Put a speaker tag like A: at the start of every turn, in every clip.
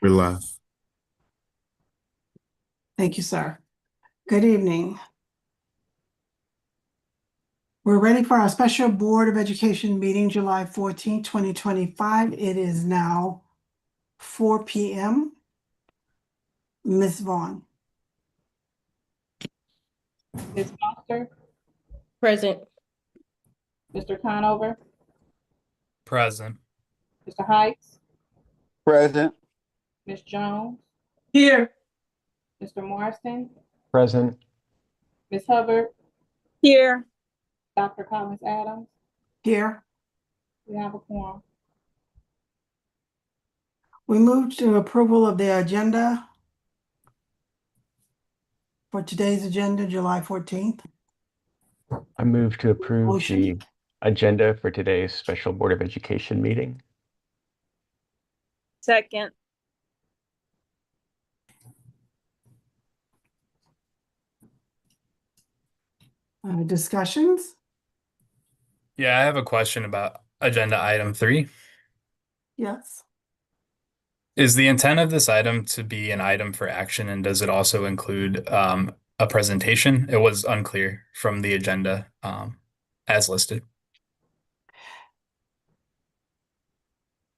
A: We're live.
B: Thank you, sir. Good evening. We're ready for our special Board of Education meeting, July 14, 2025. It is now 4 p.m. Ms. Vaughn.
C: Ms. Foster,
D: Present.
C: Mr. Conover,
E: Present.
C: Mr. Heights,
F: Present.
C: Ms. Jones,
D: Here.
C: Mr. Marston,
F: Present.
C: Ms. Hubbard,
D: Here.
C: Dr. Collins Adams.
B: Here.
C: We have a quorum.
B: We move to approval of the agenda for today's agenda, July 14th.
F: I move to approve
B: Motion.
F: the agenda for today's special Board of Education meeting.
D: Second.
B: Discussions?
E: Yeah, I have a question about agenda item 3.
B: Yes.
E: Is the intent of this item to be an item for action, and does it also include a presentation? It was unclear from the agenda as listed.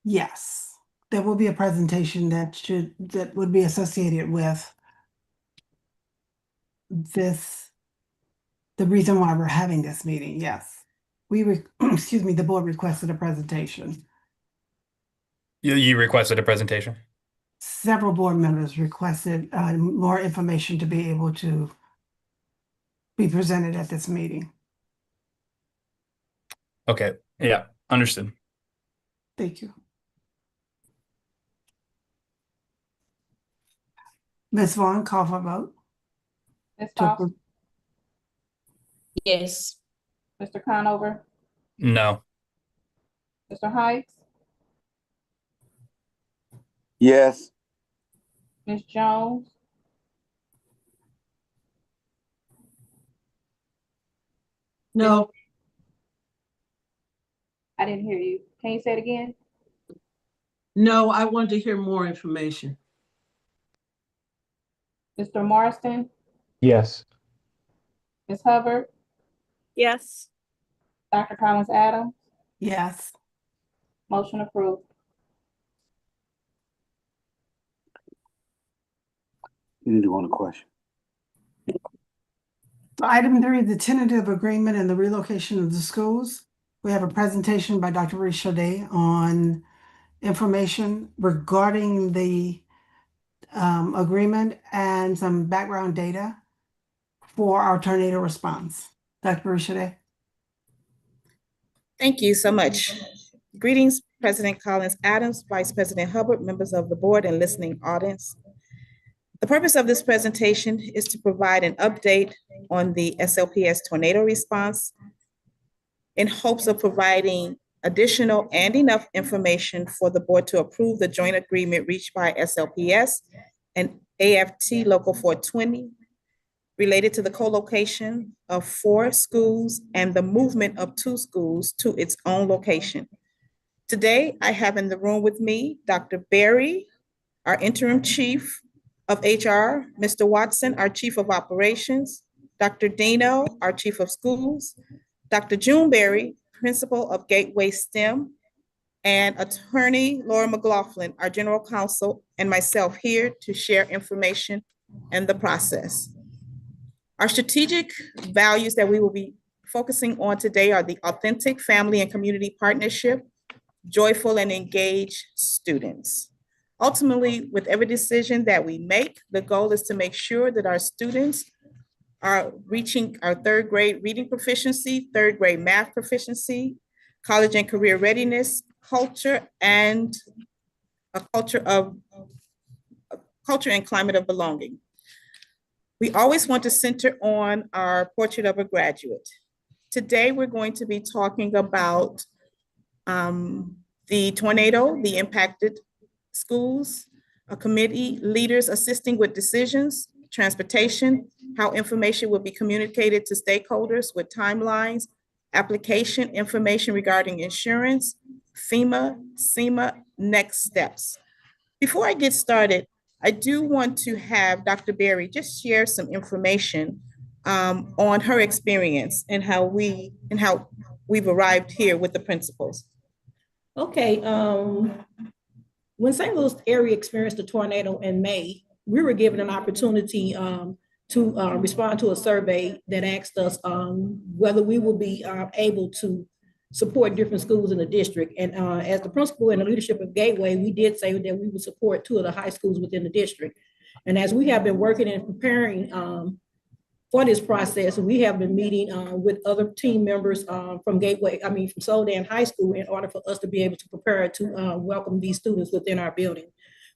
B: Yes. There will be a presentation that would be associated with this, the reason why we're having this meeting. Yes. Excuse me, the board requested a presentation.
E: You requested a presentation?
B: Several board members requested more information to be able to be presented at this meeting.
E: Okay, yeah, understood.
B: Thank you. Ms. Vaughn, call for vote.
C: Ms. Foster,
D: Yes.
C: Mr. Conover,
E: No.
C: Mr. Heights,
F: Yes.
C: Ms. Jones,
D: No.
C: I didn't hear you. Can you say it again?
D: No, I want to hear more information.
C: Mr. Marston,
F: Yes.
C: Ms. Hubbard,
D: Yes.
C: Dr. Collins Adams.
B: Yes.
C: Motion approved.
F: You need to go on a question.
B: So item 3, the tentative agreement and the relocation of the schools. We have a presentation by Dr. Richaudet on information regarding the agreement and some background data for our tornado response. Dr. Richaudet.
G: Thank you so much. Greetings, President Collins Adams, Vice President Hubbard, members of the board and listening audience. The purpose of this presentation is to provide an update on the SLPS tornado response in hopes of providing additional and enough information for the board to approve the joint agreement reached by SLPS and AFT Local 420 related to the co-location of 4 schools and the movement of 2 schools to its own location. Today, I have in the room with me Dr. Berry, our interim chief of HR, Mr. Watson, our chief of operations, Dr. Dino, our chief of schools, Dr. June Berry, principal of Gateway STEM, and attorney Laura McLaughlin, our general counsel, and myself here to share information and the process. Our strategic values that we will be focusing on today are the authentic family and community partnership, joyful and engaged students. Ultimately, with every decision that we make, the goal is to make sure that our students are reaching our 3rd grade reading proficiency, 3rd grade math proficiency, college and career readiness, culture, and a culture and climate of belonging. We always want to center on our portrait of a graduate. Today, we're going to be talking about the tornado, the impacted schools, a committee, leaders assisting with decisions, transportation, how information will be communicated to stakeholders with timelines, application information regarding insurance, FEMA, SEMA, next steps. Before I get started, I do want to have Dr. Berry just share some information on her experience and how we've arrived here with the principals.
A: Okay, when St. Louis area experienced a tornado in May, we were given an opportunity to respond to a survey that asked us whether we will be able to support different schools in the district. And as the principal and the leadership of Gateway, we did say that we would support 2 of the high schools within the district. And as we have been working and preparing for this process, we have been meeting with other team members from from Soldan High School in order for us to be able to prepare to welcome these students within our building.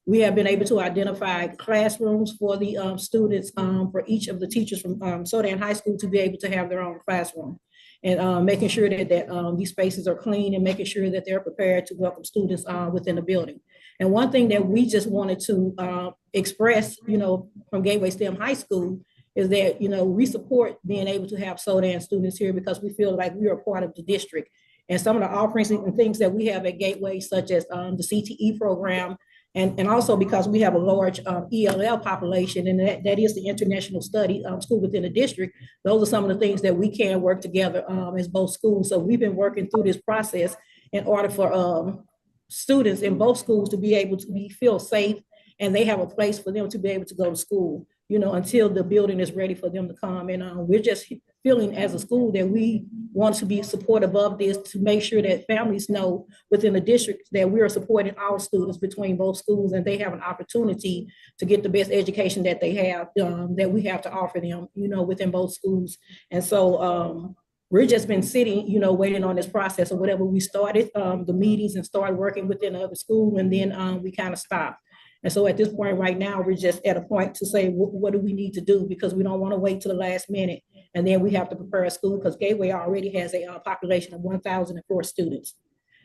A: We have been able to identify classrooms for the students for each of the teachers from Soldan High School to be able to have their own classroom. And making sure that these spaces are clean and making sure that they're prepared to welcome students within the building. And one thing that we just wanted to express, from Gateway STEM High School is that, we support being able to have Soldan students here because we feel like we are part of the district. And some of the offerings and things that we have at Gateway, such as the CTE program, and also because we have a large ELL population, and that is the international study school within the district. Those are some of the things that we can work together as both schools. So we've been working through this process in order for students in both schools to be able to feel safe, and they have a place for them to be able to go to school, until the building is ready for them to come. And we're just feeling as a school that we want to be supportive of this to make sure that families know within the district that we are supporting our students between both schools, and they have an opportunity to get the best education that they have, that we have to offer them, within both schools. And so we've just been sitting, waiting on this process of whatever we started, the meetings, and started working within the other school, and then we kind of stopped. And so at this point right now, we're just at a point to say, what do we need to do? Because we don't want to wait till the last minute. And then we have to prepare a school because Gateway already has a population of 1,004 students.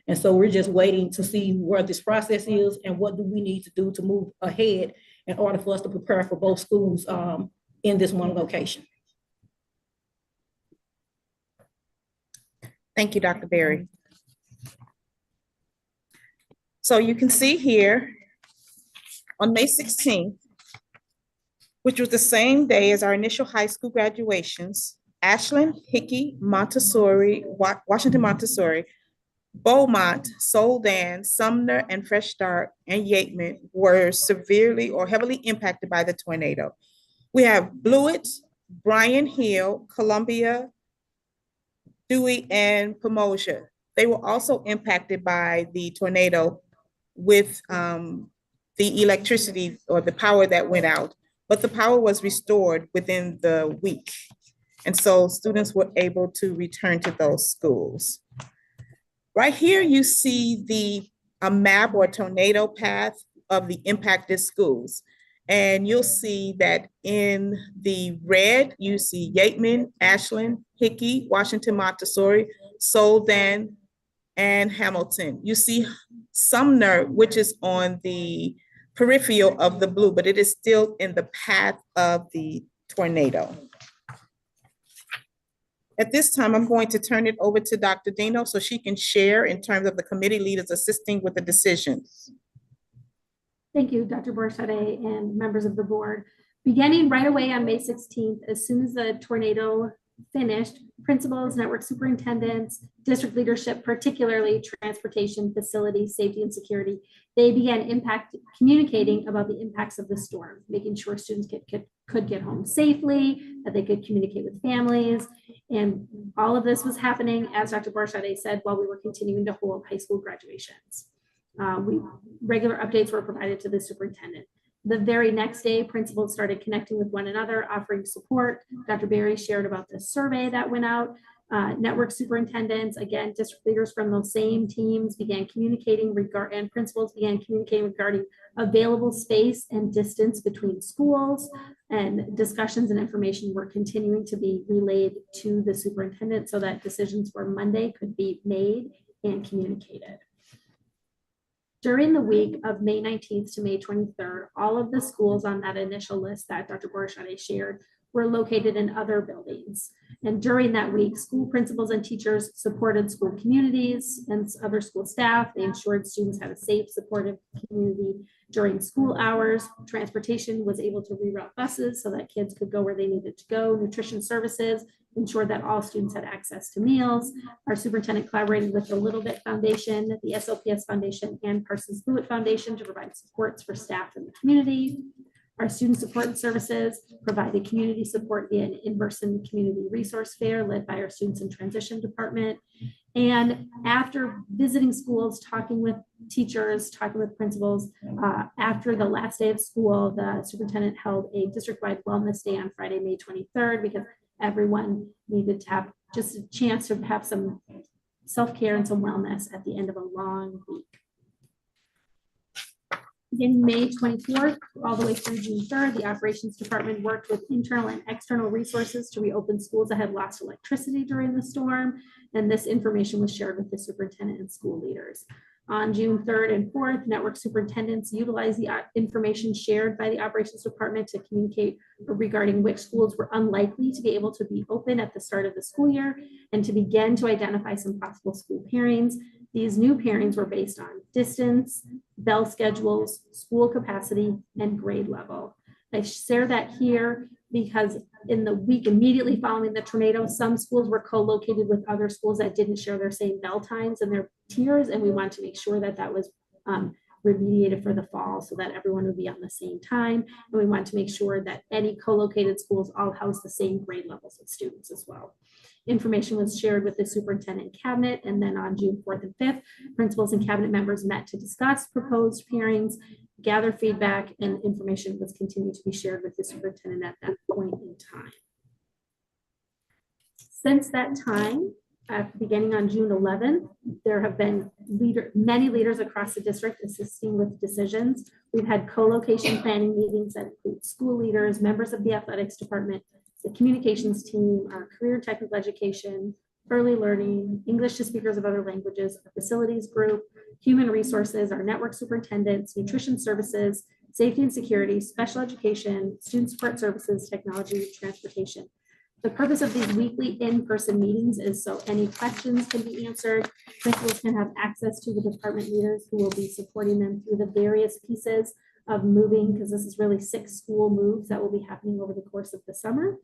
A: And so we're just waiting to see where this process is and what do we need to do to move ahead in order for us to prepare for both schools in this one location.
G: Thank you, Dr. Berry. So you can see here, on May 16th, which was the same day as our initial high school graduations, Ashland, Hickey, Montessori, Washington Montessori, Beaumont, Soldan, Sumner, and Fresh Start, and Yateman were severely or heavily impacted by the tornado. We have Blewett, Bryan Hill, Columbia, Dewey, and Pomosia. They were also impacted by the tornado with the electricity or the power that went out, but the power was restored within the week. And so students were able to return to those schools. Right here, you see a map or tornado path of the impacted schools. And you'll see that in the red, you see Yateman, Ashland, Hickey, Washington Montessori, Soldan, and Hamilton. You see Sumner, which is on the peripheral of the blue, but it is still in the path of the tornado. At this time, I'm going to turn it over to Dr. Dino so she can share in terms of the committee leaders assisting with the decisions.
H: Thank you, Dr. Borchade and members of the board. Beginning right away on May 16th, as soon as the tornado finished, principals, network superintendents, district leadership, particularly transportation, facilities, safety, and security, they began communicating about the impacts of the storm, making sure students could get home safely, that they could communicate with families. And all of this was happening, as Dr. Borchade said, while we were continuing to hold high school graduations. Regular updates were provided to the superintendent. The very next day, principals started connecting with one another, offering support. Dr. Berry shared about the survey that went out. Network superintendents, again, district leaders from those same teams began communicating and principals began communicating regarding available space and distance between schools, and discussions and information were continuing to be relayed to the superintendent so that decisions for Monday could be made and communicated. During the week of May 19th to May 23rd, all of the schools on that initial list that Dr. Borchade shared were located in other buildings. And during that week, school principals and teachers supported school communities and other school staff. They ensured students had a safe, supportive community during school hours. Transportation was able to reroute buses so that kids could go where they needed to go. Nutrition services ensured that all students had access to meals. Our superintendent collaborated with the Little Bit Foundation, the SLPS Foundation, and Parsons Blewett Foundation to provide supports for staff in the community. Our student support services provided community support via an in-person community resource fair led by our Students in Transition Department. And after visiting schools, talking with teachers, talking with principals, after the last day of school, the superintendent held a district-wide wellness day on Friday, May 23rd, because everyone needed to have just a chance to have some self-care and some wellness at the end of a long week. In May 24th, all the way through June 3rd, the operations department worked with internal and external resources to reopen schools that had lost electricity during the storm. And this information was shared with the superintendent and school leaders. On June 3rd and 4th, network superintendents utilized the information shared by the operations department to communicate regarding which schools were unlikely to be able to be open at the start of the school year and to begin to identify some possible school pairings. These new pairings were based on distance, bell schedules, school capacity, and grade level. I share that here because in the week immediately following the tornado, some schools were co-located with other schools that didn't share their same bell times and their tiers, and we want to make sure that that was remediated for the fall so that everyone would be on the same time. And we want to make sure that any co-located schools all house the same grade levels of students as well. Information was shared with the superintendent and cabinet, and then on June 4th and 5th, principals and cabinet members met to discuss proposed pairings, gather feedback, and information was continued to be shared with the superintendent at that point in time. Since that time, beginning on June 11th, there have been many leaders across the district assisting with decisions. We've had co-location planning meetings that include school leaders, members of the athletics department, the communications team, our career technical education, early learning, English to speakers of other languages, our facilities group, human resources, our network superintendents, nutrition services, safety and security, special education, student support services, technology, transportation. The purpose of these weekly in-person meetings is so any questions can be answered. Principals can have access to the department leaders who will be supporting them through the various pieces of moving, because this is really 6 school moves that will be happening over the course of the summer.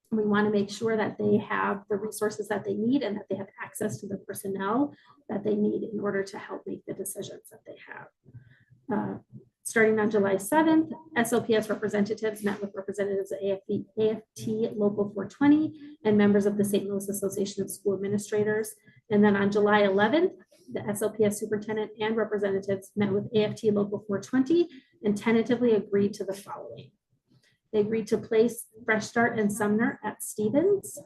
H: And we want to make sure that they have the resources that they need and that they have access to the personnel that they need in order to help make the decisions that they have. Starting on July 7th, SLPS representatives met with representatives of AFT Local 420 and members of the St. Louis Association of School Administrators. And then on July 11th, the SLPS superintendent and representatives met with AFT Local 420 and tentatively agreed to the following. They agreed to place Fresh Start and Sumner at Stevens,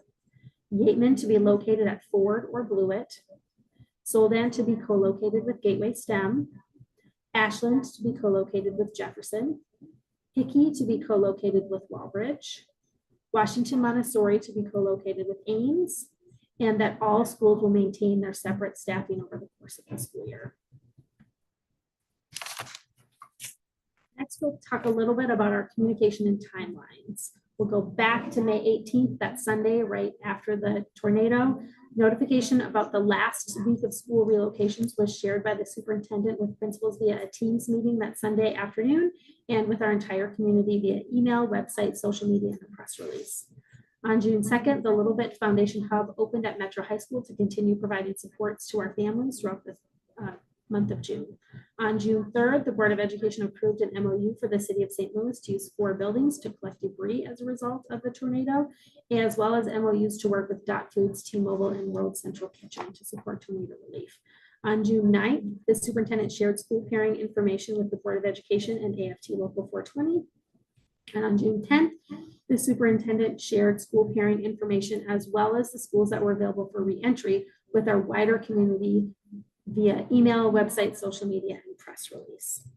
H: Yateman to be located at Ford or Blewett, Soldan to be co-located with Gateway STEM, Ashland to be co-located with Jefferson, Hickey to be co-located with Walbridge, Washington Montessori to be co-located with Ames, and that all schools will maintain their separate staffing over the course of the school year. Next, we'll talk a little bit about our communication and timelines. We'll go back to May 18th, that Sunday, right after the tornado. Notification about the last week of school relocations was shared by the superintendent with principals via a Teams meeting that Sunday afternoon and with our entire community via email, website, social media, and a press release. On June 2nd, the Little Bit Foundation Hub opened at Metro High School to continue providing supports to our families throughout the month of June. On June 3rd, the Board of Education approved an MOU for the City of St. Louis to use 4 buildings to collect debris as a result of the tornado, as well as MOUs to work with Dot Foods, T-Mobile, and World Central Kitchen to support tornado relief. On June 9th, the superintendent shared school pairing information with the Board of Education and AFT Local 420. And on June 10th, the superintendent shared school pairing information as well as the schools that were available for reentry with our wider community via email, website, social media, and press release.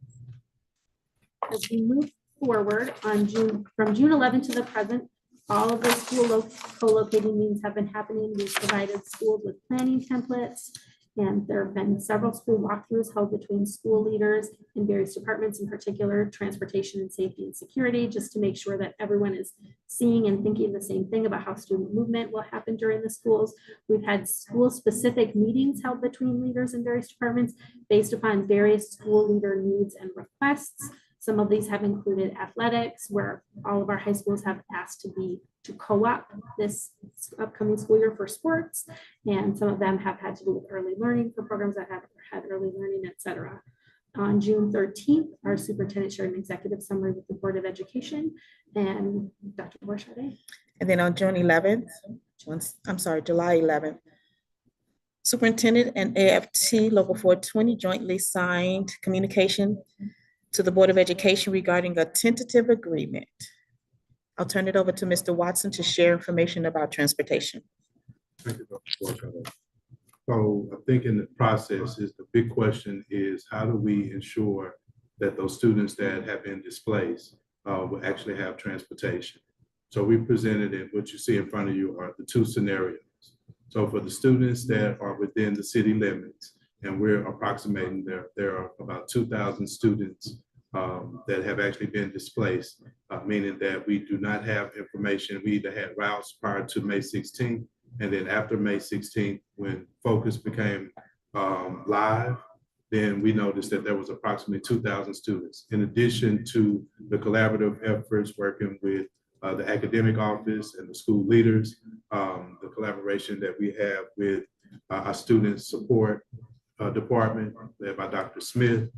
H: As we move forward from June 11th to the present, all of the school co-locating meetings have been happening. We've provided schools with planning templates, and there have been several school walkthroughs held between school leaders in various departments, in particular transportation and safety and security, just to make sure that everyone is seeing and thinking the same thing about how student movement will happen during the schools. We've had school-specific meetings held between leaders in various departments based upon various school leader needs and requests. Some of these have included athletics, where all of our high schools have asked to co-op this upcoming school year for sports. And some of them have had to do with early learning for programs that have had early learning, et cetera. On June 13th, our superintendent shared an executive summary with the Board of Education and Dr. Borchade.
G: And then on July 11th, Superintendent and AFT Local 420 jointly signed communication to the Board of Education regarding a tentative agreement. I'll turn it over to Mr. Watson to share information about transportation.
I: Thank you, Dr. Borchade. So I think in the process is the big question is how do we ensure that those students that have been displaced will actually have transportation? So we presented it, what you see in front of you are the two scenarios. So for the students that are within the city limits, and we're approximating there are about 2,000 students that have actually been displaced, meaning that we do not have information. We either had routes prior to May 16th, and then after May 16th, when Focus became live, then we noticed that there was approximately 2,000 students. In addition to the collaborative efforts working with the academic office and the school leaders, the collaboration that we have with our student support department led by Dr. Smith,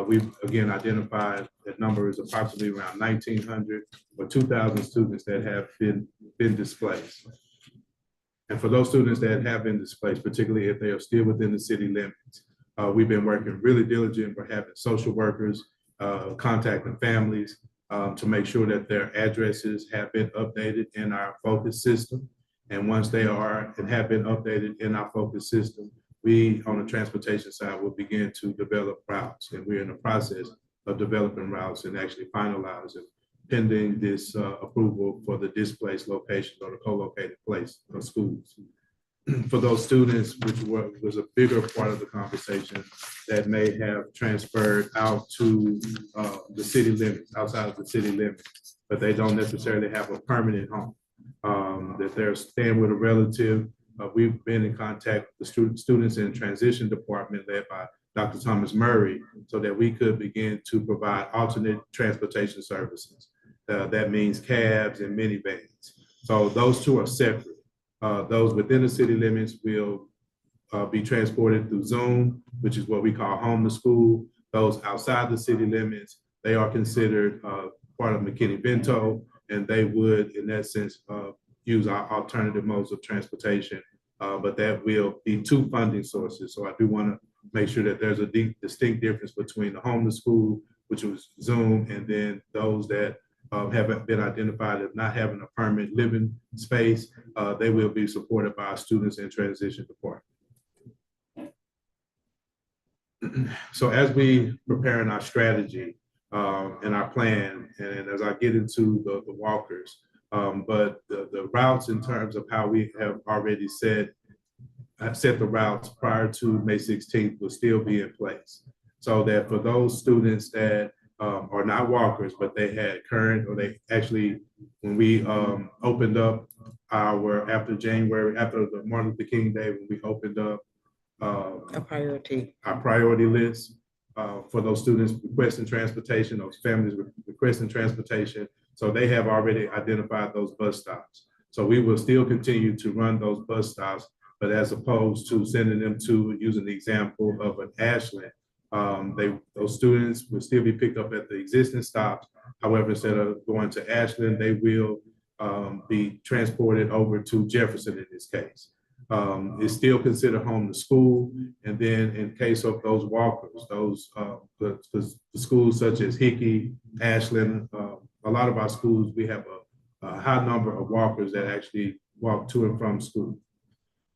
I: we've again identified that number is approximately around 1,900 or 2,000 students that have been displaced. And for those students that have been displaced, particularly if they are still within the city limits, we've been working really diligent. We're having social workers contacting families to make sure that their addresses have been updated in our focus system. And once they are and have been updated in our focus system, we on the transportation side will begin to develop routes. And we're in the process of developing routes and actually finalizing pending this approval for the displaced locations or the co-located place of schools. For those students, which was a bigger part of the conversation that may have transferred out to the city limits, outside of the city limits, but they don't necessarily have a permanent home, that they're staying with a relative. We've been in contact with the students in transition department led by Dr. Thomas Murray, so that we could begin to provide alternate transportation services. That means cabs and minivans. So those two are separate. Those within the city limits will be transported through Zoom, which is what we call home to school. Those outside the city limits, they are considered part of McKinney-Vento, and they would, in that sense, use our alternative modes of transportation, but that will be two funding sources. So I do want to make sure that there's a distinct difference between the home to school, which was Zoom, and then those that have been identified as not having a permanent living space, they will be supported by our students in transition department. So as we preparing our strategy and our plan, and as I get into the walkers, but the routes in terms of how we have already set the routes prior to May 16th will still be in place. So that for those students that are not walkers, but they had current, or they actually, when we opened up after the Martin Luther King Day, when we opened up our priority list for those students requesting transportation, those families requesting transportation. So they have already identified those bus stops. So we will still continue to run those bus stops, but as opposed to sending them to, using the example of an Ashland, those students will still be picked up at the existing stops. However, instead of going to Ashland, they will be transported over to Jefferson in this case. It's still considered home to school. And then in case of those walkers, the schools such as Hickey, Ashland, a lot of our schools, we have a high number of walkers that actually walk to and from school.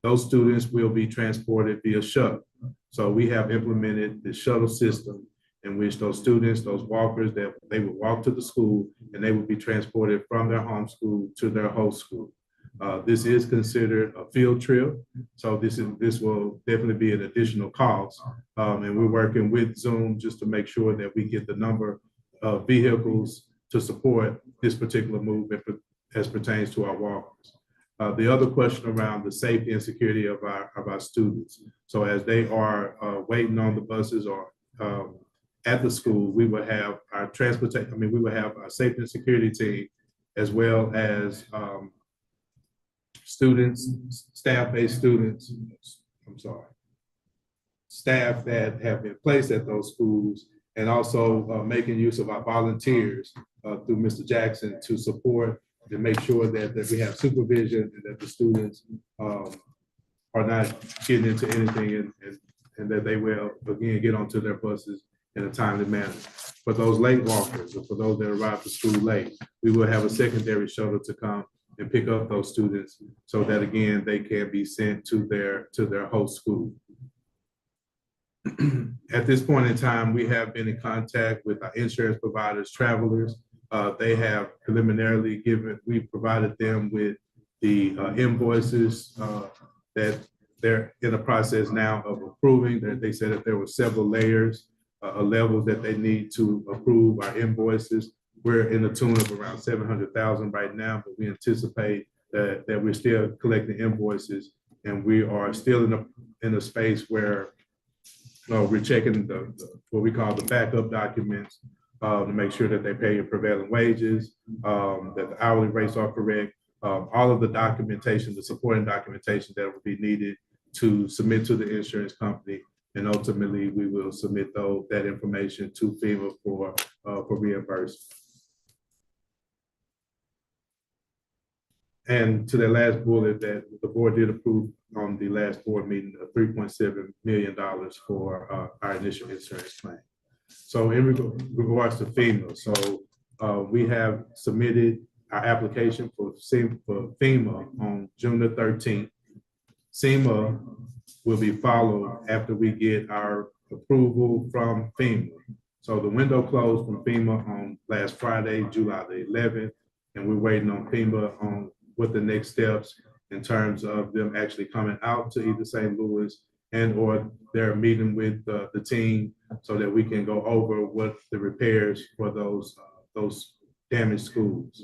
I: Those students will be transported via shuttle. So we have implemented the shuttle system in which those students, those walkers, that they would walk to the school and they would be transported from their home school to their host school. This is considered a field trip. So this will definitely be an additional cost. And we're working with Zoom just to make sure that we get the number of vehicles to support this particular move as pertains to our walkers. The other question around the safety and security of our students. So as they are waiting on the buses or at the school, we will have our we will have our safety and security team, as well as students, staff-based students, staff that have been placed at those schools, and also making use of our volunteers through Mr. Jackson to support and make sure that we have supervision and that the students are not getting into anything and that they will, again, get onto their buses in a timely manner. For those late walkers, or for those that arrive to school late, we will have a secondary shuttle to come and pick up those students so that, again, they can be sent to their host school. At this point in time, we have been in contact with our insurance providers, travelers. They have preliminarily we provided them with the invoices that they're in the process now of approving. They said that there were several layers, levels that they need to approve our invoices. We're in the tune of around 700,000 right now, but we anticipate that we're still collecting invoices, and we are still in a space where we're checking what we call the backup documents to make sure that they pay your prevailing wages, that the hourly rates are correct, all of the documentation, the supporting documentation that will be needed to submit to the insurance company, and ultimately we will submit that information to FEMA for reimbursement. And to the last bullet, that the board did approve on the last board meeting of $3.7 million for our initial insurance claim. So in regards to FEMA, so we have submitted our application for FEMA on June the 13th. FEMA will be followed after we get our approval from FEMA. So the window closed from FEMA on last Friday, July the 11th, and we're waiting on FEMA on what the next steps in terms of them actually coming out to either St. Louis and or they're meeting with the team so that we can go over what the repairs for those damaged schools.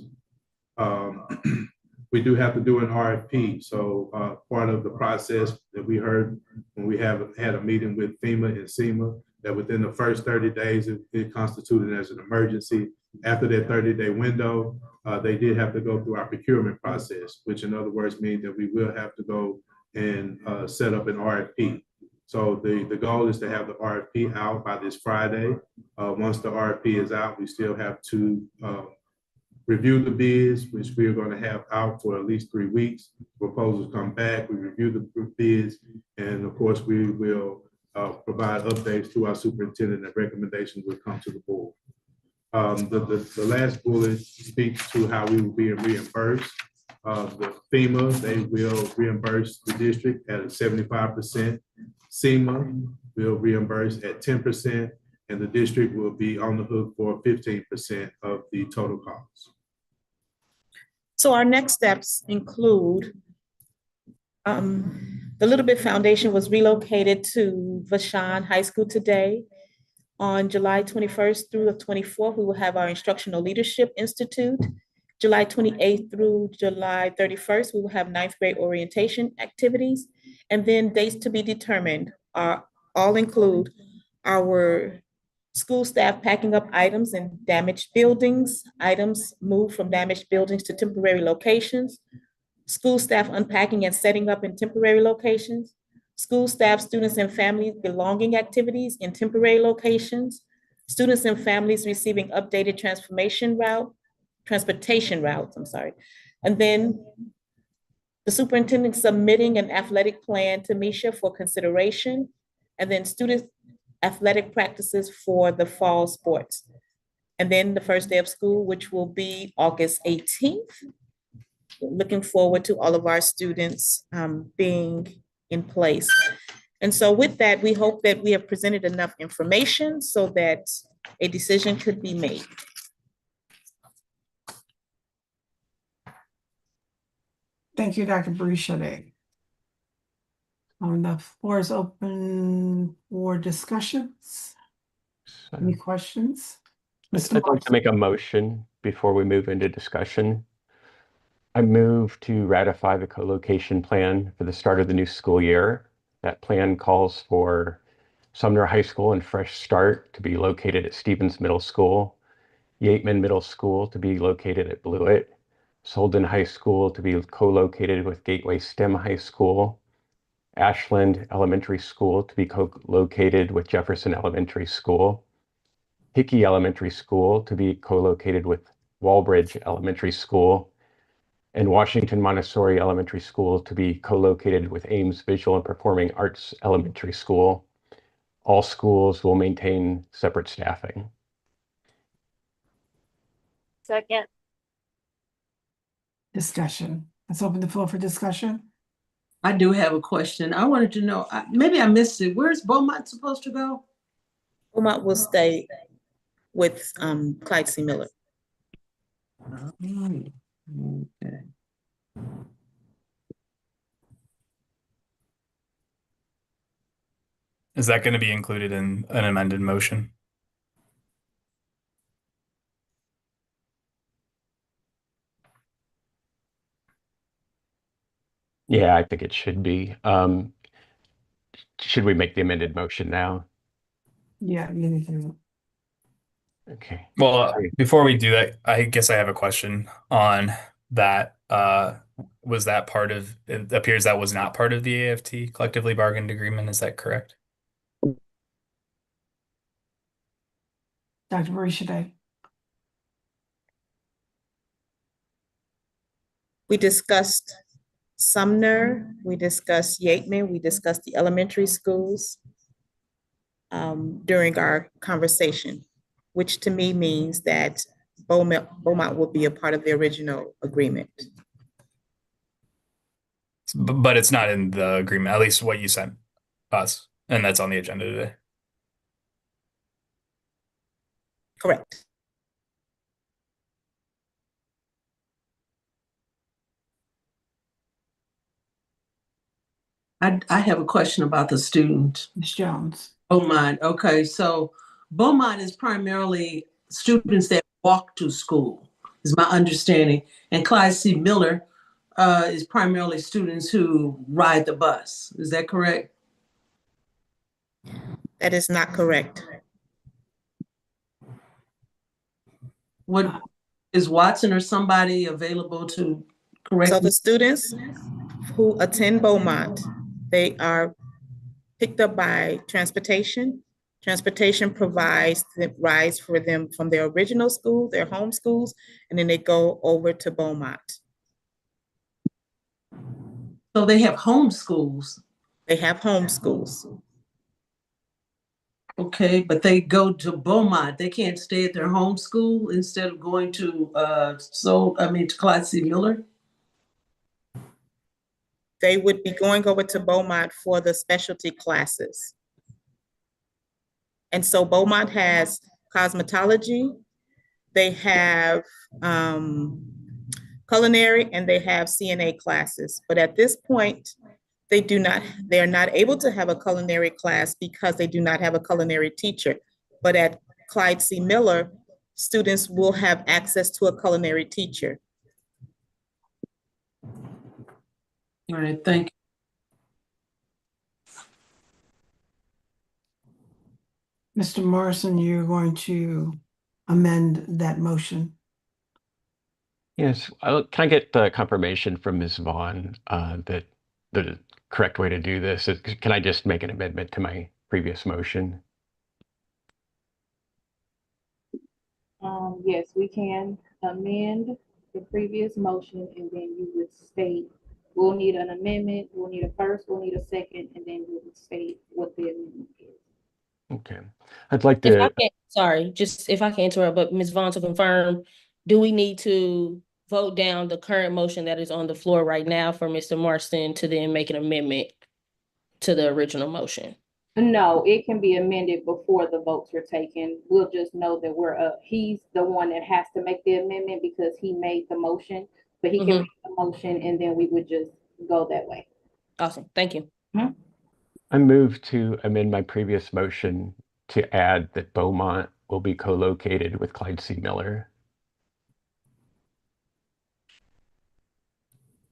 I: We do have to do an RFP. So part of the process that we heard when we had a meeting with FEMA and SEMA, that within the first 30 days, it constituted as an emergency. After that 30-day window, they did have to go through our procurement process, which in other words means that we will have to go and set up an RFP. So the goal is to have the RFP out by this Friday. Once the RFP is out, we still have to review the bids, which we are going to have out for at least 3 weeks. Proposals come back, we review the bids, and of course we will provide updates to our superintendent, and recommendations will come to the board. The last bullet speaks to how we will be reimbursed. The FEMA, they will reimburse the district at 75%. SEMA will reimburse at 10%, and the district will be on the hook for 15% of the total cost.
G: So our next steps include the Little Bit Foundation was relocated to Vashon High School today. On July 21st through the 24th, we will have our Instructional Leadership Institute. July 28th through July 31st, we will have 9th grade orientation activities. And then dates to be determined all include our school staff packing up items in damaged buildings, items moved from damaged buildings to temporary locations, school staff unpacking and setting up in temporary locations, school staff, students, and families belonging activities in temporary locations, students and families receiving updated transportation routes, and then the superintendent submitting an athletic plan to Misha for consideration, and then student athletic practices for the fall sports. And then the first day of school, which will be August 18th. Looking forward to all of our students being in place. And so with that, we hope that we have presented enough information so that a decision could be made.
B: Thank you, Dr. Barisha. The floor is open for discussions. Any questions?
F: I'd like to make a motion before we move into discussion. I move to ratify the co-location plan for the start of the new school year. That plan calls for Sumner High School and Fresh Start to be located at Stevens Middle School, Yateman Middle School to be located at Blewett, Solden High School to be co-located with Gateway STEM High School, Ashland Elementary School to be co-located with Jefferson Elementary School, Hickey Elementary School to be co-located with Walbridge Elementary School, and Washington Montessori Elementary School to be co-located with Ames Visual and Performing Arts Elementary School. All schools will maintain separate staffing.
J: Second.
B: Discussion. Let's open the floor for discussion.
D: I do have a question. I wanted to know, maybe I missed it. Where's Beaumont supposed to go?
G: Beaumont will stay with Clyde C. Miller.
D: Okay.
E: Is that going to be included in an amended motion?
F: Yeah, I think it should be. Should we make the amended motion now?
B: Yeah, you need to.
F: Okay.
E: Well, before we do that, I guess I have a question on that. Was that part of, it appears that was not part of the AFT collectively bargained agreement. Is that correct?
B: Dr. Marisha Day.
G: We discussed Sumner, we discussed Yateman, we discussed the elementary schools during our conversation, which to me means that Beaumont will be a part of the original agreement.
E: But it's not in the agreement, at least what you sent us, and that's on the agenda today.
G: Correct.
D: I have a question about the student.
B: Ms. Jones.
D: Beaumont. Okay, so Beaumont is primarily students that walk to school, is my understanding. And Clyde C. Miller is primarily students who ride the bus. Is that correct?
G: That is not correct.
D: What is Watson or somebody available to correct?
G: So the students who attend Beaumont, they are picked up by transportation. Transportation provides the rides for them from their original school, their home schools, and then they go over to Beaumont.
D: So they have home schools.
G: They have home schools.
D: Okay, but they go to Beaumont. They can't stay at their home school instead of going to to Clyde C. Miller?
G: They would be going over to Beaumont for the specialty classes. And so Beaumont has cosmetology, they have culinary, and they have CNA classes. But at this point, they're not able to have a culinary class because they do not have a culinary teacher. But at Clyde C. Miller, students will have access to a culinary teacher.
D: All right, thank you.
B: Mr. Morrison, you're going to amend that motion.
F: Yes. Can I get the confirmation from Ms. Vaughn that the correct way to do this is, can I just make an amendment to my previous motion?
C: Yes, we can amend the previous motion, and then you would state, we'll need an amendment, we'll need a first, we'll need a second, and then we would state what the amendment is.
F: Okay. I'd like
J: If
F: to.
J: I can, sorry, just if I can interrupt, but Ms. Vaughn, to confirm, do we need to vote down the current motion that is on the floor right now for Mr. Marston to then make an amendment to the original motion?
C: No, it can be amended before the votes are taken. We'll just know that he's the one that has to make the amendment because he made the motion, but he can make the motion and then we would just go that way.
J: Awesome, thank you.
F: I move to amend my previous motion to add that Beaumont will be co-located with Clyde C. Miller.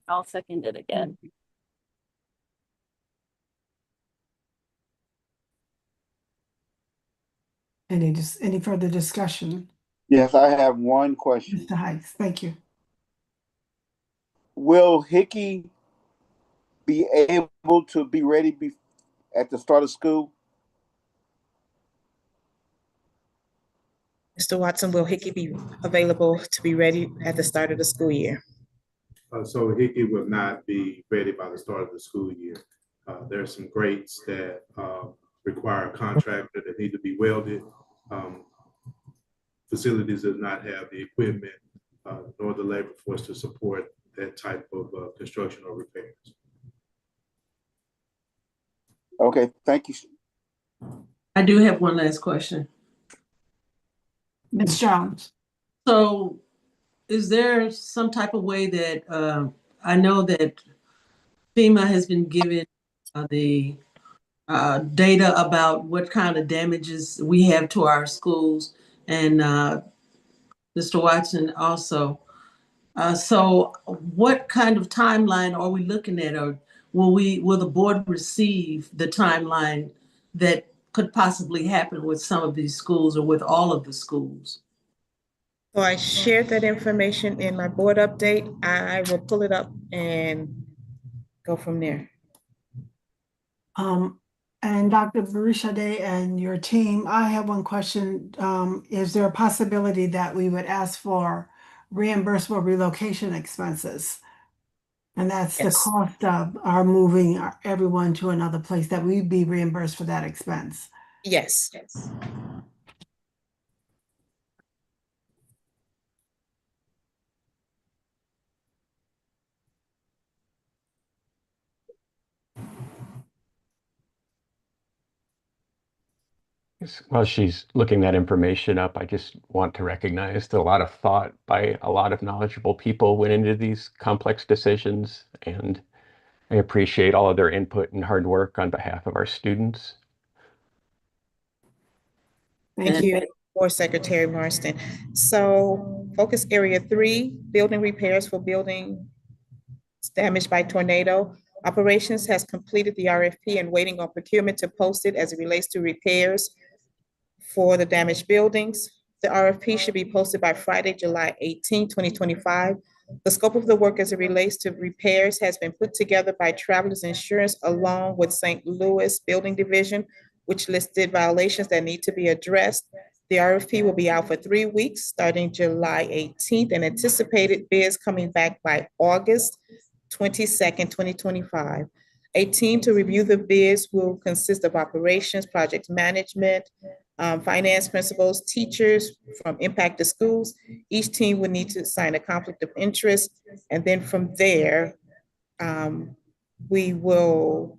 K: I'll second it again.
B: Any further discussion?
L: Yes, I have one question.
B: Mr. Heights, thank you.
L: Will Hickey be able to be ready at the start of school?
G: Mr. Watson, will Hickey be available to be ready at the start of the school year?
I: So Hickey will not be ready by the start of the school year. There are some grates that require a contractor that need to be welded. Facilities does not have the equipment nor the labor force to support that type of construction or repairs.
L: Okay, thank you.
D: I do have one last question.
B: Ms. Jones.
D: So is there some type of way that I know that FEMA has been given the data about what kind of damages we have to our schools, and Mr. Watson also. So what kind of timeline are we looking at, or will the board receive the timeline that could possibly happen with some of these schools or with all of the schools?
G: So I shared that information in my board update. I will pull it up and go from there.
B: And Dr. Barishade and your team, I have one question. Is there a possibility that we would ask for reimbursable relocation expenses? And that's the
G: Yes.
B: cost of our moving everyone to another place, that we be reimbursed for that expense.
G: Yes.
F: While she's looking that information up, I just want to recognize that a lot of thought by a lot of knowledgeable people went into these complex decisions, and I appreciate all of their input and hard work on behalf of our students.
G: Thank you, Board Secretary Marston. So focus area 3, building repairs for buildings damaged by tornado. Operations has completed the RFP and waiting on procurement to post it as it relates to repairs for the damaged buildings. The RFP should be posted by Friday, July 18, 2025. The scope of the work as it relates to repairs has been put together by Travelers Insurance along with St. Louis Building Division, which listed violations that need to be addressed. The RFP will be out for 3 weeks, starting July 18th, and anticipated bids coming back by August 22nd, 2025. A team to review the bids will consist of operations, project management, finance principals, teachers from impacted schools. Each team would need to sign a conflict of interest. And then from there, we will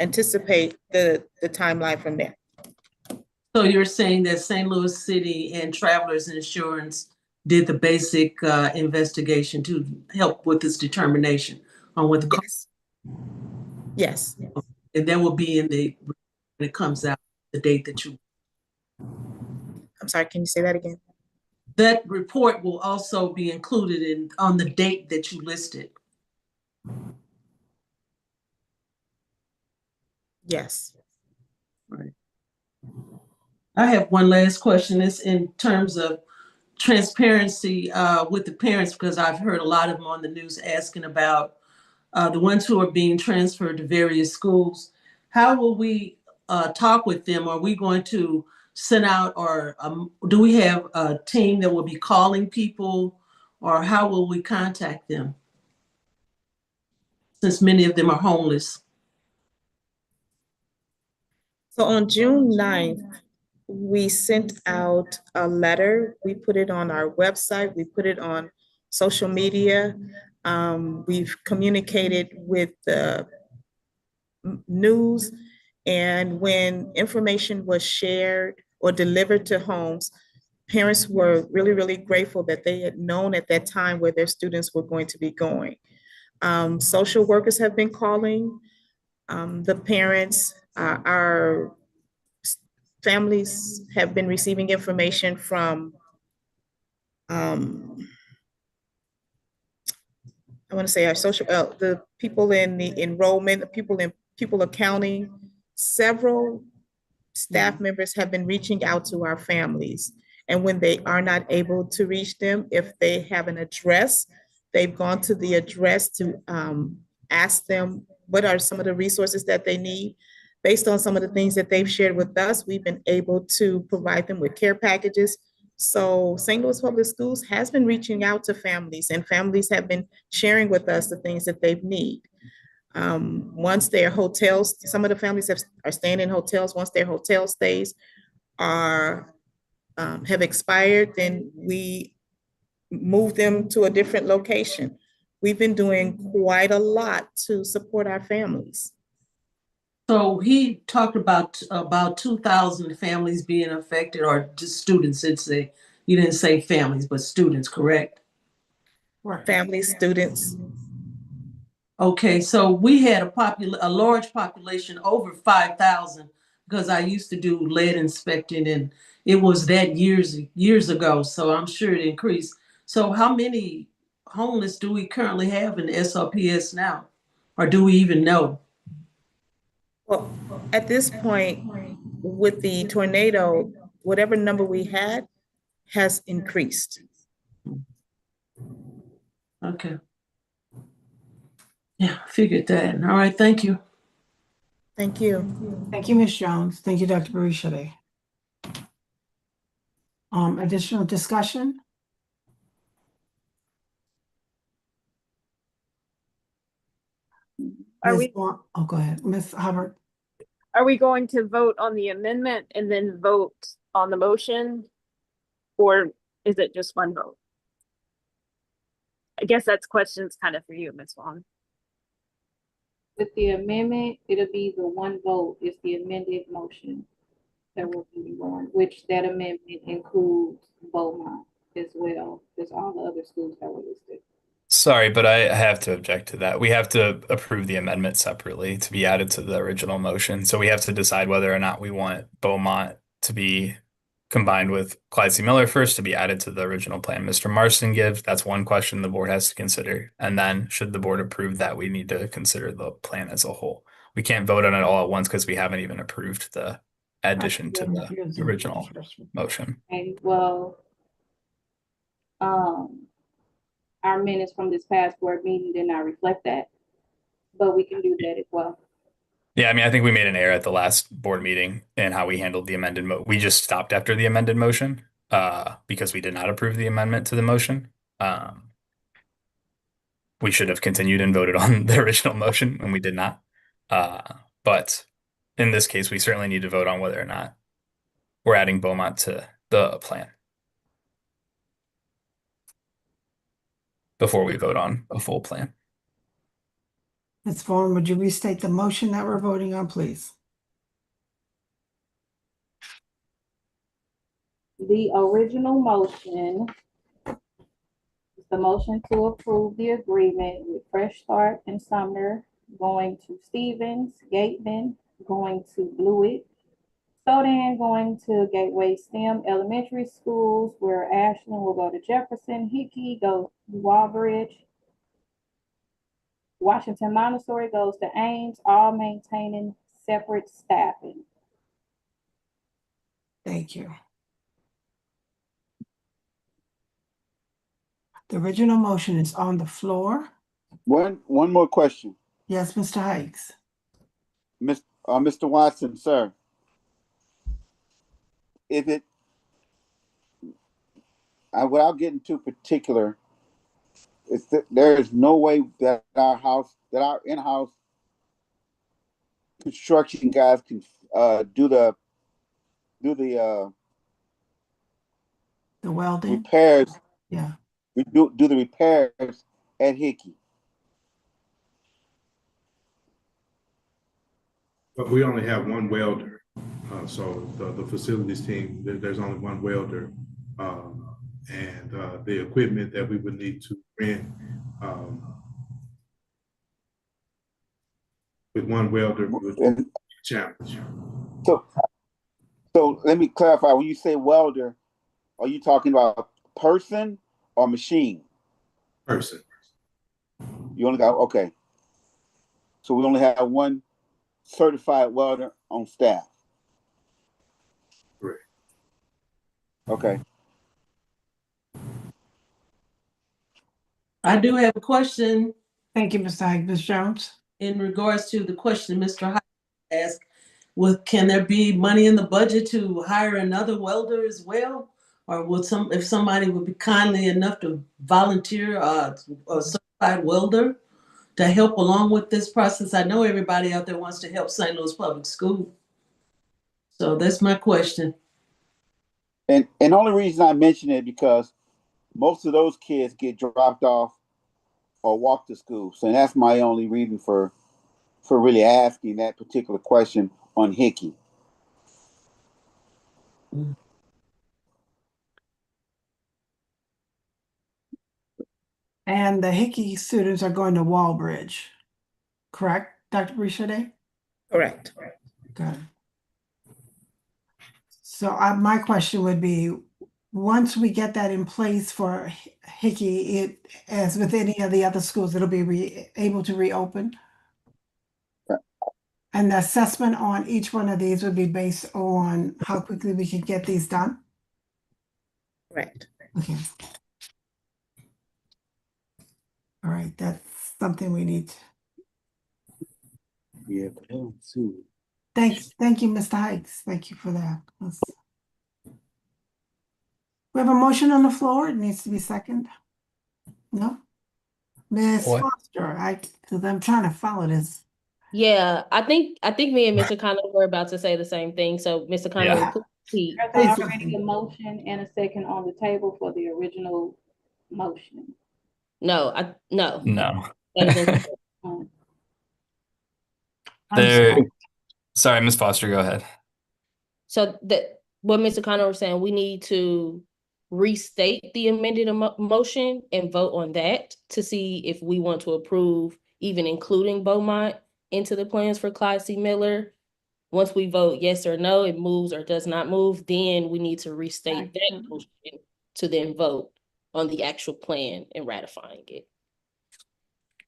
G: anticipate the timeline from there.
D: So you're saying that St. Louis City and Travelers Insurance did the basic investigation to help with this determination on what the cost?
G: Yes.
D: And that will be when it comes out, the date that you.
G: I'm sorry, can you say that again?
D: That report will also be included on the date that you listed.
G: Yes.
D: Right. I have one last question. It's in terms of transparency with the parents, because I've heard a lot of them on the news asking about the ones who are being transferred to various schools. How will we talk with them? Are we going to send out, or do we have a team that will be calling people, or how will we contact them, since many of them are homeless?
G: So on June 9th, we sent out a letter. We put it on our website. We put it on social media. We've communicated with the news. And when information was shared or delivered to homes, parents were really, really grateful that they had known at that time where their students were going to be going. Social workers have been calling the parents. Our families have been receiving information from, I'm I want to say our social, the people in the enrollment, the people in people accounting, several staff members have been reaching out to our families. And when they are not able to reach them, if they have an address, they've gone to the address to ask them what are some of the resources that they need. Based on some of the things that they've shared with us, we've been able to provide them with care packages. So St. Louis Public Schools has been reaching out to families, and families have been sharing with us the things that they need. Once their hotels, some of the families are staying in hotels. Once their hotel stays are have expired, then we move them to a different location. We've been doing quite a lot to support our families.
D: So he talked about 2,000 families being affected, or just students. You didn't say families, but students, correct?
B: Right.
G: Families, students.
D: Okay, so we had a large population, over 5,000, because I used to do lead inspecting, and it was that years ago. So I'm sure it increased. So how many homeless do we currently have in SLPS now, or do we even know?
G: Well, at this point, with the tornado, whatever number we had has increased.
D: Okay. Yeah, figured that. All right, thank you.
G: Thank you.
B: Thank you, Ms. Jones. Thank you, Dr. Barisha. Additional discussion?
K: Are
B: Ms.
K: we,
B: Vaughn- Oh, go ahead, Ms. Hubbard.
K: are we going to vote on the amendment and then vote on the motion? Or is it just one vote? I guess that's questions kind of for you, Ms. Vaughn.
C: With the amendment, it'll be the one vote, it's the amended motion that will be going, which that amendment includes Beaumont as well as all the other schools that were listed.
E: Sorry, but I have to object to that. We have to approve the amendment separately to be added to the original motion. So we have to decide whether or not we want Beaumont to be combined with Clyde C. Miller first to be added to the original plan Mr. Marston gives. That's one question the board has to consider. And then should the board approve that, we need to consider the plan as a whole. We can't vote on it all at once because we haven't even approved the addition to the original motion.
C: Okay, well, our minutes from this past board meeting did not reflect that, but we can do that as well.
E: Yeah, I mean, I think we made an error at the last board meeting in how we handled the amended we just stopped after the amended motion because we did not approve the amendment to the motion. We should have continued and voted on the original motion, and we did not. But in this case, we certainly need to vote on whether or not we're adding Beaumont to the plan before we vote on a full plan.
B: Ms. Vaughn, would you restate the motion that we're voting on, please?
C: The original motion is the motion to approve the agreement with Fresh Start and Sumner going to Stevens, Gateman going to Blewett, Sodan going to Gateway STEM Elementary Schools, where Ashland will go to Jefferson, Hickey goes to Walbridge, Washington Montessori goes to Ames, all maintaining separate staffing.
B: Thank you. The original motion is on the floor.
L: One more question.
B: Yes, Mr. Hikes.
L: Mr. Watson, sir. If it, without getting too particular, there is no way that our in-house construction guys can do the
B: welding
L: repairs.
B: Yeah.
L: We do the repairs at Hickey.
I: But we only have one welder. So the facilities team, there's only one welder. And the equipment that we would need to rent with one welder would be a challenge.
L: So let me clarify. When you say welder, are you talking about person or machine?
I: Person.
L: You only got, okay. So we only have one certified welder on staff.
I: Correct.
L: Okay.
D: I do have a question
B: Thank you, Mr. Hyde. Ms. Jones?
D: in regards to the question Mr. Hyde asked. Can there be money in the budget to hire another welder as well? Or if somebody would be kindly enough to volunteer a certified welder to help along with this process? I know everybody out there wants to help St. Louis Public School. So that's my question.
L: And the only reason I mention it because most of those kids get dropped off or walk to school. So that's my only reason for really asking that particular question on Hickey.
B: And the Hickey students are going to Walbridge, correct, Dr. Richardet?
G: Correct.
B: Good. So my question would be, once we get that in place for Hickey, as with any of the other schools, it'll be able to reopen?
L: Right.
B: And the assessment on each one of these would be based on how quickly we can get these done?
G: Correct.
B: Okay. All right, that's something we need.
L: Yeah, too.
B: Thank you, Mr. Hikes. Thank you for that. We have a motion on the floor. It needs to be second. No? Ms.
E: What?
B: Foster, because I'm trying to follow this.
J: Yeah, I think me and Mr. Conover were about to say the same thing. So Mr. Conover,
E: Yeah.
J: please.
C: There's already a motion and a second on the table for the original motion.
J: No.
E: No.
J: That is incorrect.
E: Sorry, Ms. Foster, go ahead.
J: So what Mr. Conover was saying, we need to restate the amended motion and vote on that to see if we want to approve even including Beaumont into the plans for Clyde C. Miller. Once we vote yes or no, it moves or does not move, then we need to restate that motion to then vote on the actual plan and ratifying it.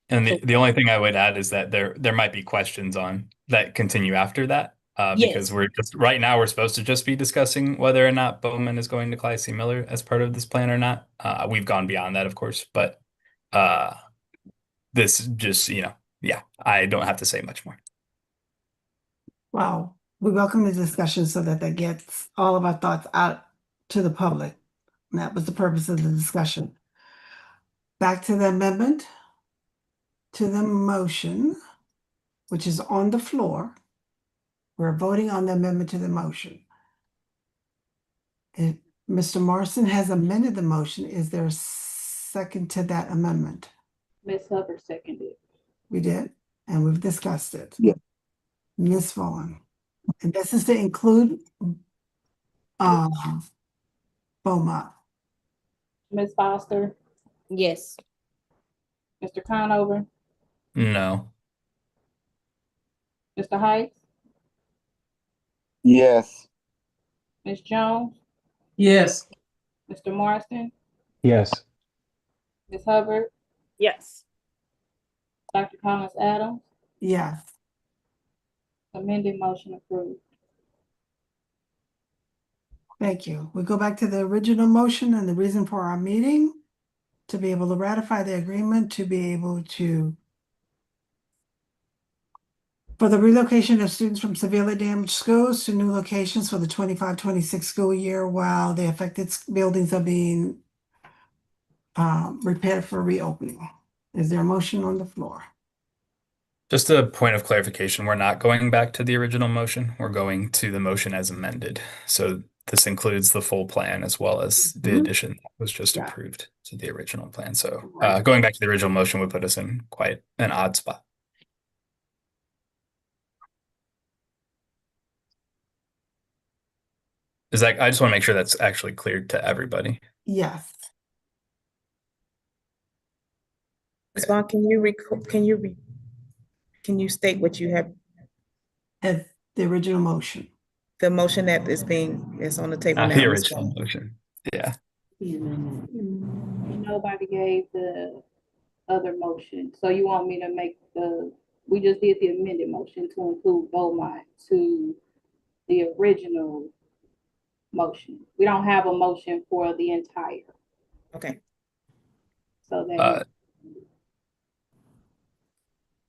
E: And the only thing I would add is that there might be questions on that continue after that. Because right now we're supposed to just be discussing whether or not Bowman is going to Clyde C. Miller as part of this plan or not. We've gone beyond that, of course, but this just, yeah, I don't have to say much more.
B: Wow. We welcome the discussion so that gets all of our thoughts out to the public. And that was the purpose of the discussion. Back to the amendment, to the motion, which is on the floor. We're voting on the amendment to the motion. If Mr. Morrison has amended the motion, is there a second to that amendment?
C: Ms. Hubbard seconded.
B: We did, and we've discussed it.
L: Yeah.
B: Ms. Vaughn. And this is to include Beaumont.
C: Ms. Foster,
J: Yes.
C: Mr. Conover,
E: No.
C: Mr. Heights,
L: Yes.
C: Ms. Jones,
D: Yes.
C: Mr. Morrison,
F: Yes.
C: Ms. Hubbard,
K: Yes.
C: Dr. Collins Adams,
B: Yes.
C: amended motion approved.
B: Thank you. We go back to the original motion and the reason for our meeting, to be able to ratify the agreement, to be able to, for the relocation of students from severely damaged schools to new locations for the 25-26 school year while the affected buildings are being repaired for reopening. Is there a motion on the floor?
E: Just a point of clarification, we're not going back to the original motion. We're going to the motion as amended. So this includes the full plan as well as the addition that was just approved to the original plan. So going back to the original motion would put us in quite an odd spot. I just want to make sure that's actually clear to everybody.
B: Yes.
G: Ms. Vaughn, can you state what you have,
B: As the original motion.
G: the motion that is on the table now?
E: The
G: Ms.
E: original
G: Vaughn?
E: motion. Yeah.
C: Nobody gave the other motion. So you want me to make we just did the amended motion to include Beaumont to the original motion. We don't have a motion for the entire,
G: Okay.
C: so that.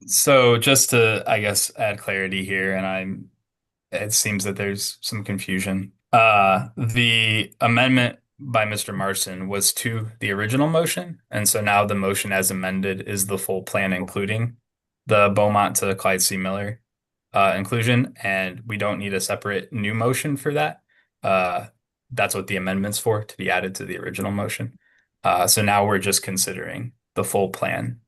E: So just to, I guess, add clarity here, it seems that there's some confusion. The amendment by Mr. Marston was to the original motion, and so now the motion as amended is the full plan, including the Beaumont to Clyde C. Miller inclusion, and we don't need a separate new motion for that. That's what the amendment's for, to be added to the original motion. So now we're just considering the full plan,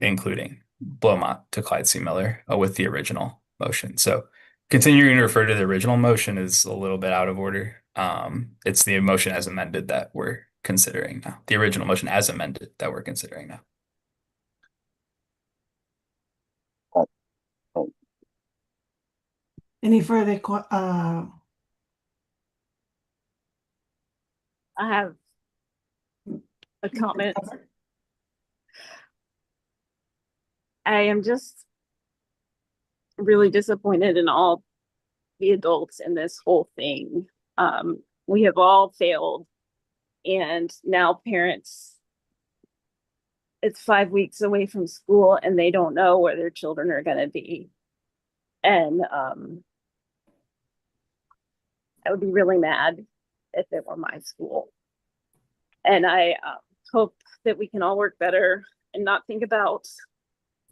E: including Beaumont to Clyde C. Miller with the original motion. So continuing to refer to the original motion is a little bit out of order. It's the motion as amended that we're considering now. The original motion as amended that we're considering now.
B: Any further
K: I have a comment. I am just really disappointed in all the adults in this whole thing. We have all failed, and now parents, it's 5 weeks away from school and they don't know where their children are going to be. And I would be really mad if it were my school. And I hope that we can all work better and not think about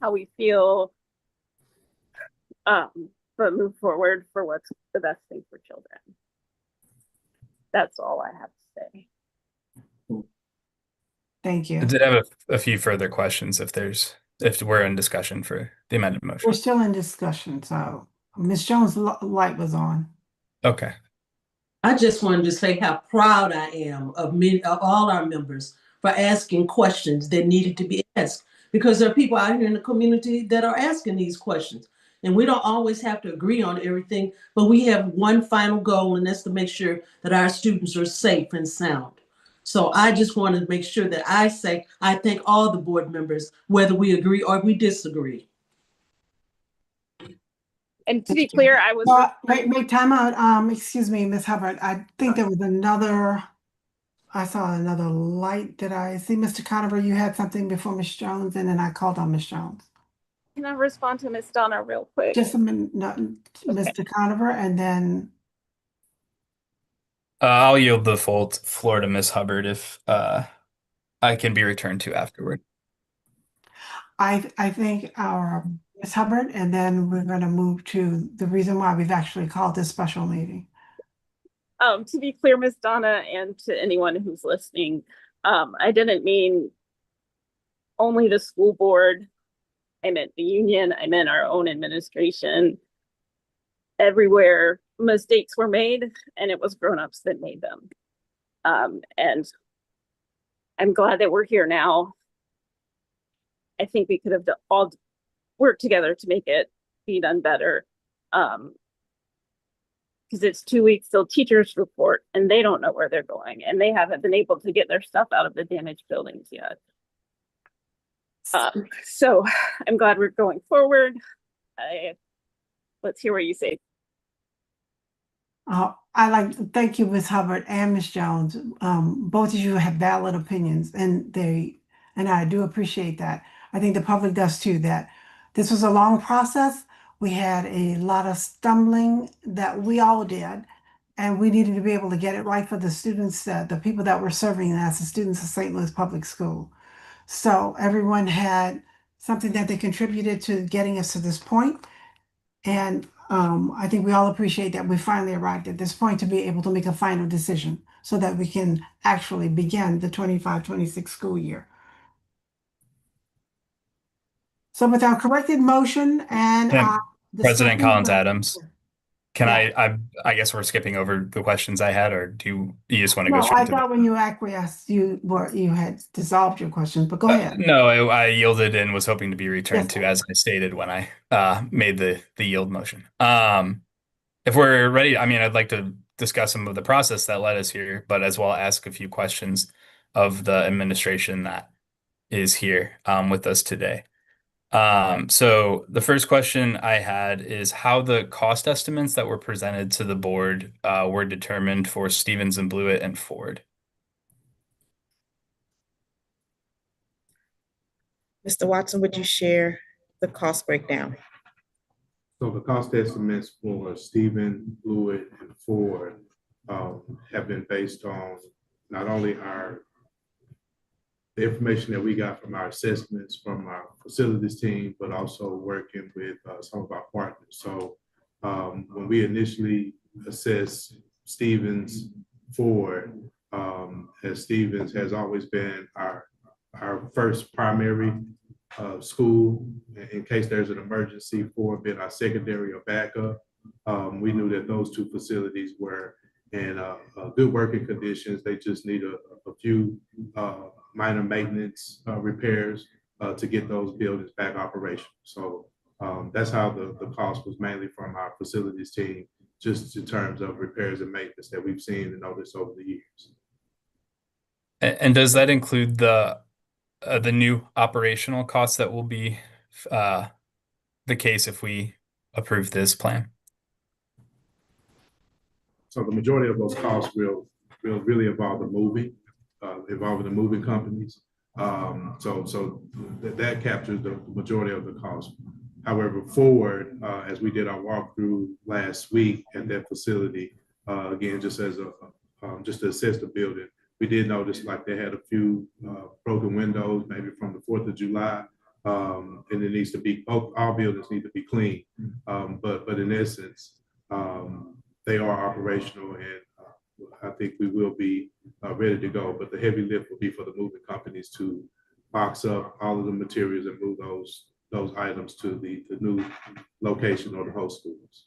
K: how we feel, but move forward for what's the best thing for children. That's all I have to say.
B: Thank you.
E: I did have a few further questions if we're in discussion for the amended motion.
B: We're still in discussion, so Ms. Jones' light was on.
E: Okay.
D: I just wanted to say how proud I am of all our members for asking questions that needed to be asked, because there are people out here in the community that are asking these questions. And we don't always have to agree on everything, but we have one final goal, and that's to make sure that our students are safe and sound. So I just wanted to make sure that I say I thank all the board members, whether we agree or we disagree.
K: And to be clear, I was
B: Wait, time out. Excuse me, Ms. Hubbard. I think there was I saw another light. Did I see Mr. Conover? You had something before Ms. Jones, and then I called on Ms. Jones.
K: Can I respond to Ms. Donna real quick?
B: Just a minute, no, Mr. Conover, and then
E: I'll yield the full floor to Ms. Hubbard if I can be returned to afterward.
B: I think our Ms. Hubbard, and then we're going to move to the reason why we've actually called this special meeting.
K: To be clear, Ms. Donna, and to anyone who's listening, I didn't mean only the school board. I meant the union. I meant our own administration. Everywhere mistakes were made, and it was grown-ups that made them. And I'm glad that we're here now. I think we could have all worked together to make it be done better. Because it's 2 weeks till teachers report, and they don't know where they're going, and they haven't been able to get their stuff out of the damaged buildings yet. So I'm glad we're going forward. Let's hear what you say.
B: Thank you, Ms. Hubbard and Ms. Jones. Both of you have valid opinions, and I do appreciate that. I think the public does too, that this was a long process. We had a lot of stumbling that we all did, and we needed to be able to get it right for the students, the people that were serving as the students of St. Louis Public School. So everyone had something that they contributed to getting us to this point. And I think we all appreciate that we finally arrived at this point to be able to make a final decision so that we can actually begin the 25-26 school year. So with our corrected motion and
E: President Collins Adams, can
B: yeah.
E: I guess we're skipping over the questions I had, or do you just want to go
B: No,
E: straight
B: I
E: to
B: thought when you acquiesced, you had dissolved your questions, but go ahead.
E: No, I yielded and was hoping to be returned to, as I stated when I made the yield motion. If we're ready, I mean, I'd like to discuss some of the process that led us here, but as well ask a few questions of the administration that is here with us today. So the first question I had is how the cost estimates that were presented to the board were determined for Stevens and Blewett and Ford.
G: Mr. Watson, would you share the cost breakdown?
I: So the cost estimates for Stephen, Blewett, and Ford have been based on not only the information that we got from our assessments from our facilities team, but also working with some of our partners. So when we initially assessed Stevens Ford, as Stevens has always been our first primary school, in case there's an emergency, Ford being our secondary or backup. We knew that those two facilities were in good working conditions. They just need a few minor maintenance repairs to get those buildings back operational. So that's how the cost was mainly from our facilities team, just in terms of repairs and maintenance that we've seen and noticed over the years.
E: And does that include the new operational costs that will be the case if we approve this plan?
I: So the majority of those costs will really involve the moving companies. So that captures the majority of the cost. However, Ford, as we did our walkthrough last week at that facility, again, just as just to assess the building, we did notice like they had a few broken windows, maybe from the 4th of July, and it needs to be, all buildings need to be cleaned. But in essence, they are operational, and I think we will be ready to go. But the heavy lift will be for the moving companies to box up all of the materials and move those items to the new location or the host schools.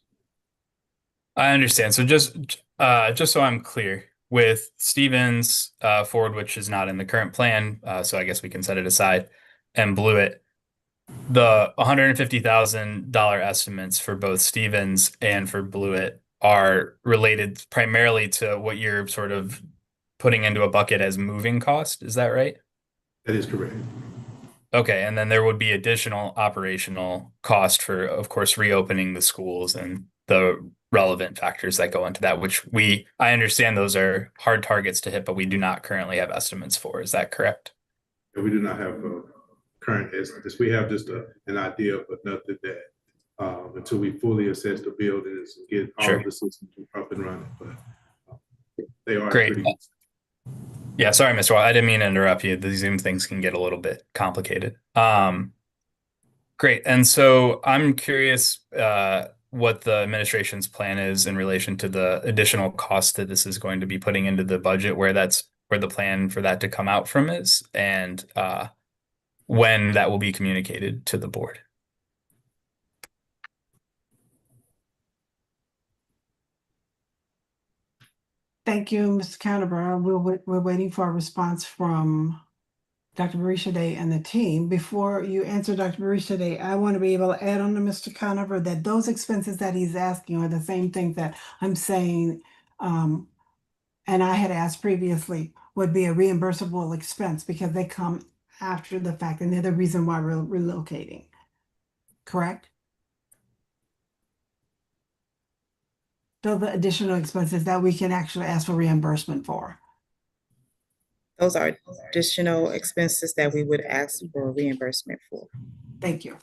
E: I understand. So just so I'm clear, with Stevens Ford, which is not in the current plan, so I guess we can set it aside, and Blewett, the $150,000 estimates for both Stevens and for Blewett are related primarily to what you're sort of putting into a bucket as moving cost. Is that right?
I: That is correct.
E: Okay, and then there would be additional operational cost for, of course, reopening the schools and the relevant factors that go into that, which I understand those are hard targets to hit, but we do not currently have estimates for. Is that correct?
I: And we do not have current estimates. We have just an idea, but nothing that until we fully assess the buildings and get all of the systems up and running. But they are
E: great.
I: Pretty
E: Yeah, sorry, Mr. Watt. I didn't mean to interrupt you. The Zoom things can get a little bit complicated. Great. And so I'm curious what the administration's plan is in relation to the additional cost that this is going to be putting into the budget, where the plan for that to come out from is, and when that will be communicated to the board.
B: Thank you, Mr. Canterbury. We're waiting for a response from Dr. Barisha Day and the team. Before you answer Dr. Barisha Day, I want to be able to add on to Mr. Conover that those expenses that he's asking are the same things that I'm saying, and I had asked previously, would be a reimbursable expense because they come after the fact and they're the reason why we're relocating. Correct? Those are additional expenses that we can actually ask for reimbursement for.
G: Those are additional expenses that we would ask for reimbursement for.
B: Thank you.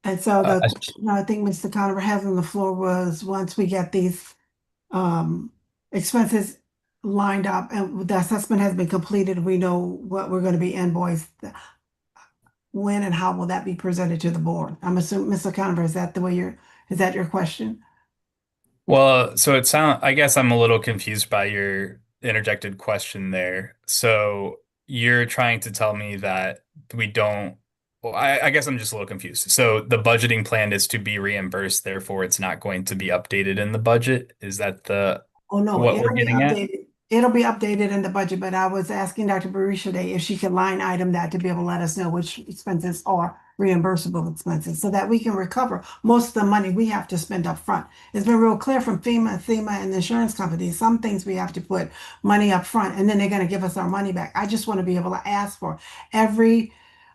B: And so the question I think Mr. Conover has on the floor was, once we get these expenses lined up and the assessment has been completed, we know what we're going to be invoiced. When and how will that be presented to the board? I'm assuming, Mr. Conover, is that your question?
E: Well, so I guess I'm a little confused by your interjected question there. So you're trying to tell me that I guess I'm just a little confused. So the budgeting plan is to be reimbursed, therefore it's not going to be updated in the budget. Is that
B: Oh, no,
E: what
B: it'll
E: we're
B: be
E: getting at?
B: updated. It'll be updated in the budget, but I was asking Dr. Barisha today if she could line item that to be able to let us know which expenses are reimbursable expenses so that we can recover most of the money we have to spend up front. It's been real clear from FEMA, and the insurance companies, some things we have to put money up front and then they're going to give us our money back. I just want to be able to ask for every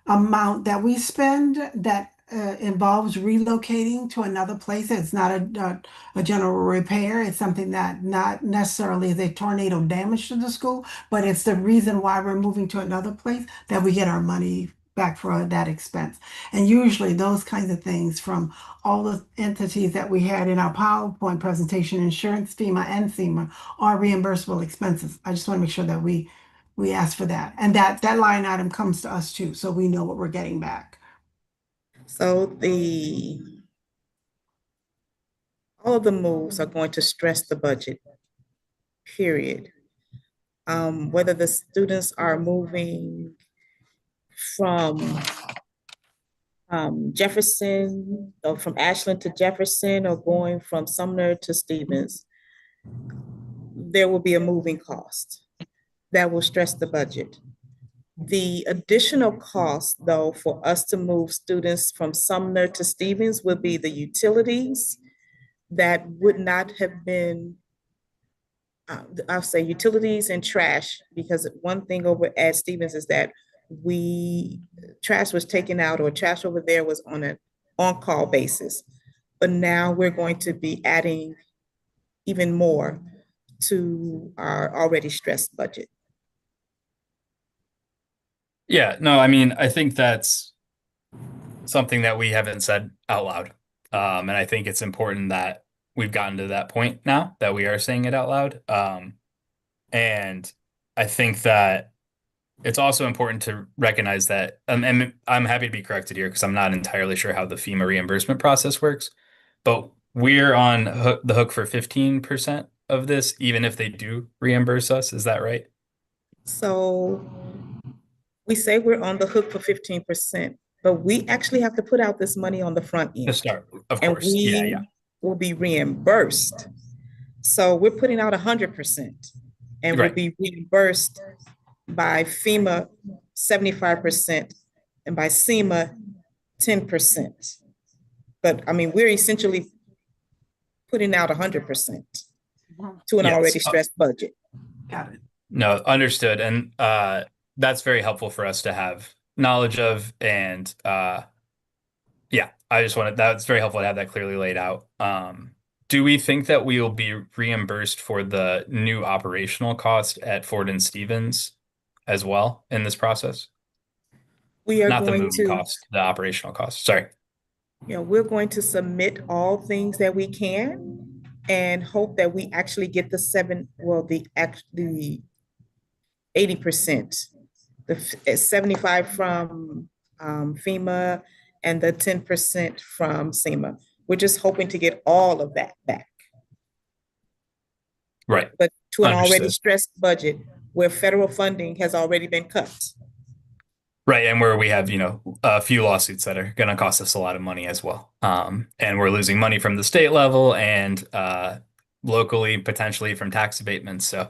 B: amount that we spend that involves relocating to another place. It's not a general repair. It's something that not necessarily is a tornado damage to the school, but it's the reason why we're moving to another place that we get our money back for that expense. And usually those kinds of things from all the entities that we had in our PowerPoint presentation, insurance, FEMA and SEMA, are reimbursable expenses. I just want to make sure that we ask for that. And that line item comes to us too, so we know what we're getting back.
G: So all of the moves are going to stress the budget, period. Whether the students are moving from Jefferson or from Ashland to Jefferson or going from Sumner to Stevens, there will be a moving cost that will stress the budget. The additional cost, though, for us to move students from Sumner to Stevens would be the utilities that would not have been, I'll say utilities and trash, because one thing over at Stevens is that trash was taken out, or trash over there was on an on-call basis. But now we're going to be adding even more to our already stressed budget.
E: Yeah, no, I mean, I think that's something that we haven't said out loud. And I think it's important that we've gotten to that point now that we are saying it out loud. And I think that it's also important to recognize that, and I'm happy to be corrected here because I'm not entirely sure how the FEMA reimbursement process works, but we're on the hook for 15% of this, even if they do reimburse us. Is that right?
G: So we say we're on the hook for 15%, but we actually have to put out this money on the front end.
E: To start, of
G: and
E: course. Yeah.
G: Will be reimbursed. So we're putting out 100% and
E: Right.
G: will be reimbursed by FEMA 75% and by SEMA 10%. But I mean, we're essentially putting out 100% to an
E: Yes.
G: already stressed budget.
B: Got it.
E: No, understood. And that's very helpful for us to have knowledge of. And yeah, that's very helpful to have that clearly laid out. Do we think that we will be reimbursed for the new operational cost at Ford and Stevens as well in this process?
G: We are
E: Not the
G: going
E: moving
G: to,
E: cost, the operational cost. Sorry.
G: we're going to submit all things that we can and hope that we actually get the 80%, the 75 from FEMA and the 10% from SEMA. We're just hoping to get all of that back.
E: Right.
G: But to an already
E: Understood.
G: stressed budget where federal funding has already been cut.
E: Right. And where we have, a few lawsuits that are going to cost us a lot of money as well. And we're losing money from the state level and locally, potentially from tax abatements. So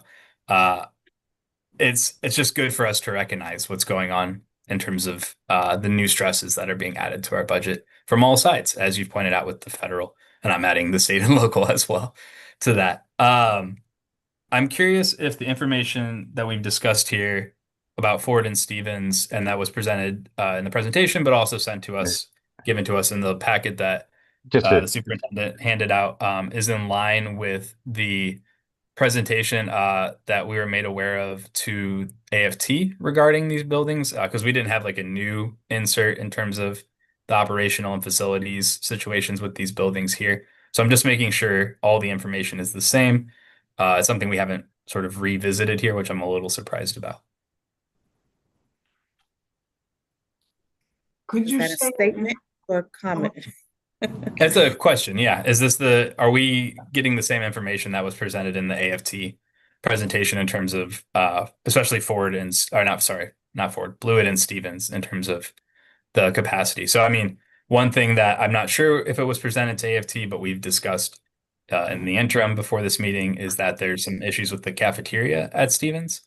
E: it's just good for us to recognize what's going on in terms of the new stresses that are being added to our budget from all sides, as you've pointed out with the federal, and I'm adding the state and local as well to that. I'm curious if the information that we've discussed here about Ford and Stevens, and that was presented in the presentation, but also sent to us, given to us in the packet that the superintendent handed out, is in line with the presentation that we were made aware of to AFT regarding these buildings, because we didn't have like a new insert in terms of the operational and facilities situations with these buildings here. So I'm just making sure all the information is the same. It's something we haven't sort of revisited here, which I'm a little surprised about.
B: Could you
G: Is that
B: say
G: a statement or comment?
E: That's a question. Yeah. Are we getting the same information that was presented in the AFT presentation in terms of, especially Blewett and Stevens in terms of the capacity? So, I mean, one thing that I'm not sure if it was presented to AFT, but we've discussed in the interim before this meeting is that there's some issues with the cafeteria at Stevens.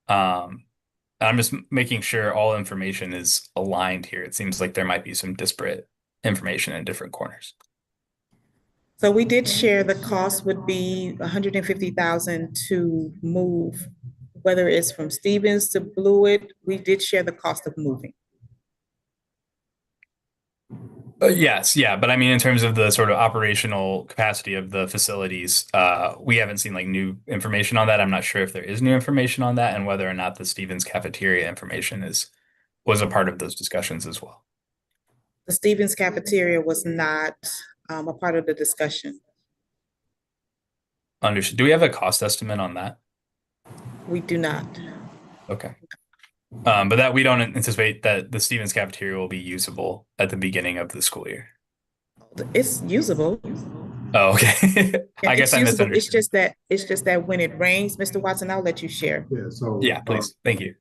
E: I'm just making sure all information is aligned here. It seems like there might be some disparate information in different corners.
G: So we did share the cost would be 150,000 to move, whether it's from Stevens to Blewett, we did share the cost of moving.
E: Yes, yeah, but I mean, in terms of the sort of operational capacity of the facilities, we haven't seen like new information on that. I'm not sure if there is new information on that and whether or not the Stevens cafeteria information was a part of those discussions as well.
G: The Stevens cafeteria was not a part of the discussion.
E: Understood. Do we have a cost estimate on that?
G: We do not.
E: Okay. But that we don't anticipate that the Stevens cafeteria will be usable at the beginning of the school year.
G: It's usable.
E: Oh, okay. I guess I misunderstood.
G: It's just that when it rains, Mr. Watson, I'll let you share.
I: Yeah, so.
E: Yeah, please. Thank you.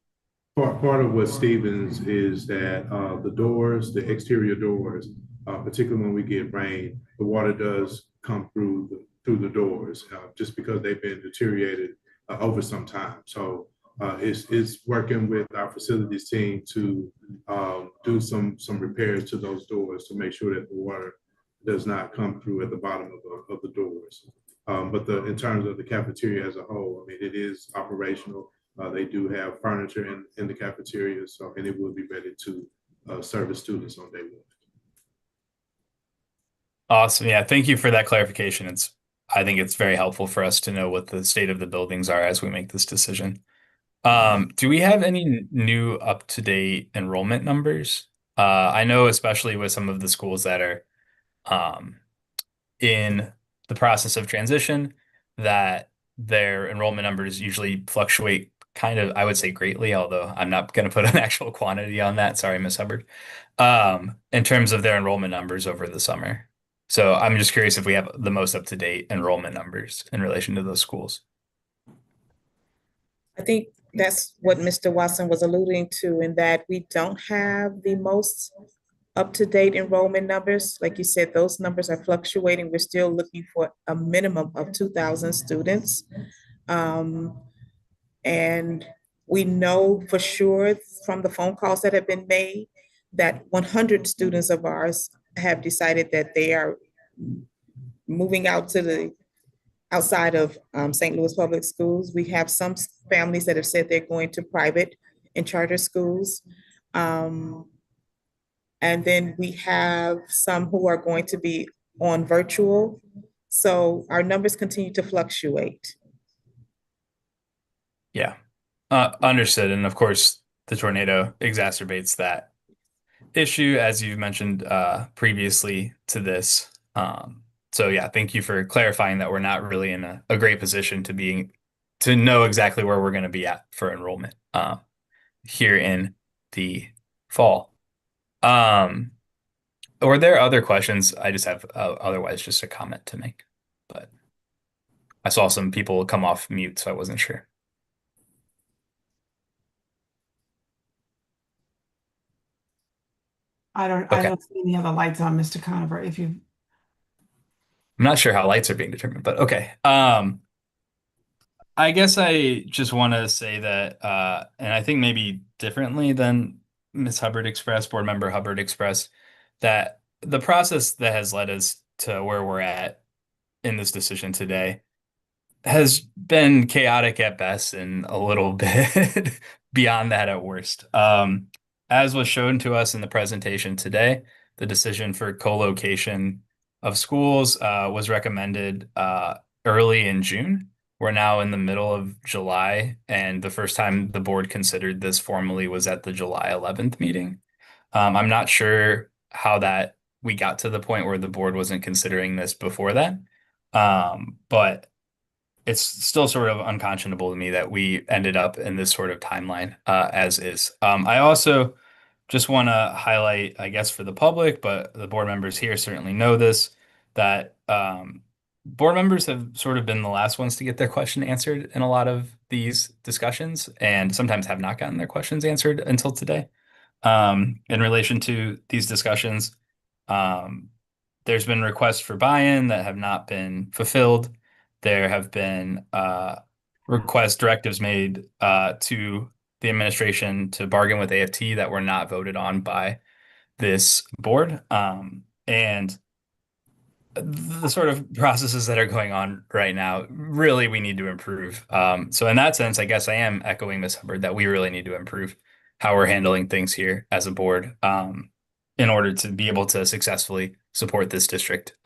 I: Part of what Stevens is that the doors, the exterior doors, particularly when we get rain, the water does come through the doors just because they've been deteriorated over some time. So it's working with our facilities team to do some repairs to those doors to make sure that the water does not come through at the bottom of the doors. But in terms of the cafeteria as a whole, I mean, it is operational. They do have furniture in the cafeteria, and it will be ready to service students on day one.
E: Awesome. Yeah, thank you for that clarification. I think it's very helpful for us to know what the state of the buildings are as we make this decision. Do we have any new up-to-date enrollment numbers? I know especially with some of the schools that are in the process of transition, that their enrollment numbers usually fluctuate kind of, I would say greatly, although I'm not going to put an actual quantity on that. Sorry, Ms. Hubbard. In terms of their enrollment numbers over the summer. So I'm just curious if we have the most up-to-date enrollment numbers in relation to those schools.
G: I think that's what Mr. Watson was alluding to, in that we don't have the most up-to-date enrollment numbers. Like you said, those numbers are fluctuating. We're still looking for a minimum of 2,000 students. And we know for sure from the phone calls that have been made that 100 students of ours have decided that they are moving out to the outside of St. Louis Public Schools. We have some families that have said they're going to private and charter schools. And then we have some who are going to be on virtual. So our numbers continue to fluctuate.
E: Yeah, understood. And of course, the tornado exacerbates that issue, as you've mentioned previously to this. So yeah, thank you for clarifying that we're not really in a great position to know exactly where we're going to be at for enrollment here in the fall. Were there other questions? I just have otherwise just a comment to make, but I saw some people come off mute, so I wasn't sure.
B: I don't see any other lights on, Mr. Conover. I'm
E: not sure how lights are being determined, but okay. I guess I just want to say that, and I think maybe differently than Ms. Hubbard expressed, Board Member Hubbard expressed, that the process that has led us to where we're at in this decision today has been chaotic at best and a little bit beyond that at worst. As was shown to us in the presentation today, the decision for co-location of schools was recommended early in June. We're now in the middle of July, and the first time the board considered this formally was at the July 11th meeting. I'm not sure how that we got to the point where the board wasn't considering this before that, but it's still sort of unconscionable to me that we ended up in this sort of timeline as is. I also just want to highlight, I guess, for the public, but the board members here certainly know this, that board members have sort of been the last ones to get their question answered in a lot of these discussions, and sometimes have not gotten their questions answered until today. In relation to these discussions, there's been requests for buy-in that have not been fulfilled. There have been directives made to the administration to bargain with AFT that were not voted on by this board. And the sort of processes that are going on right now, really, we need to improve. So in that sense, I guess I am echoing Ms. Hubbard that we really need to improve how we're handling things here as a board, in order to be able to successfully support this district.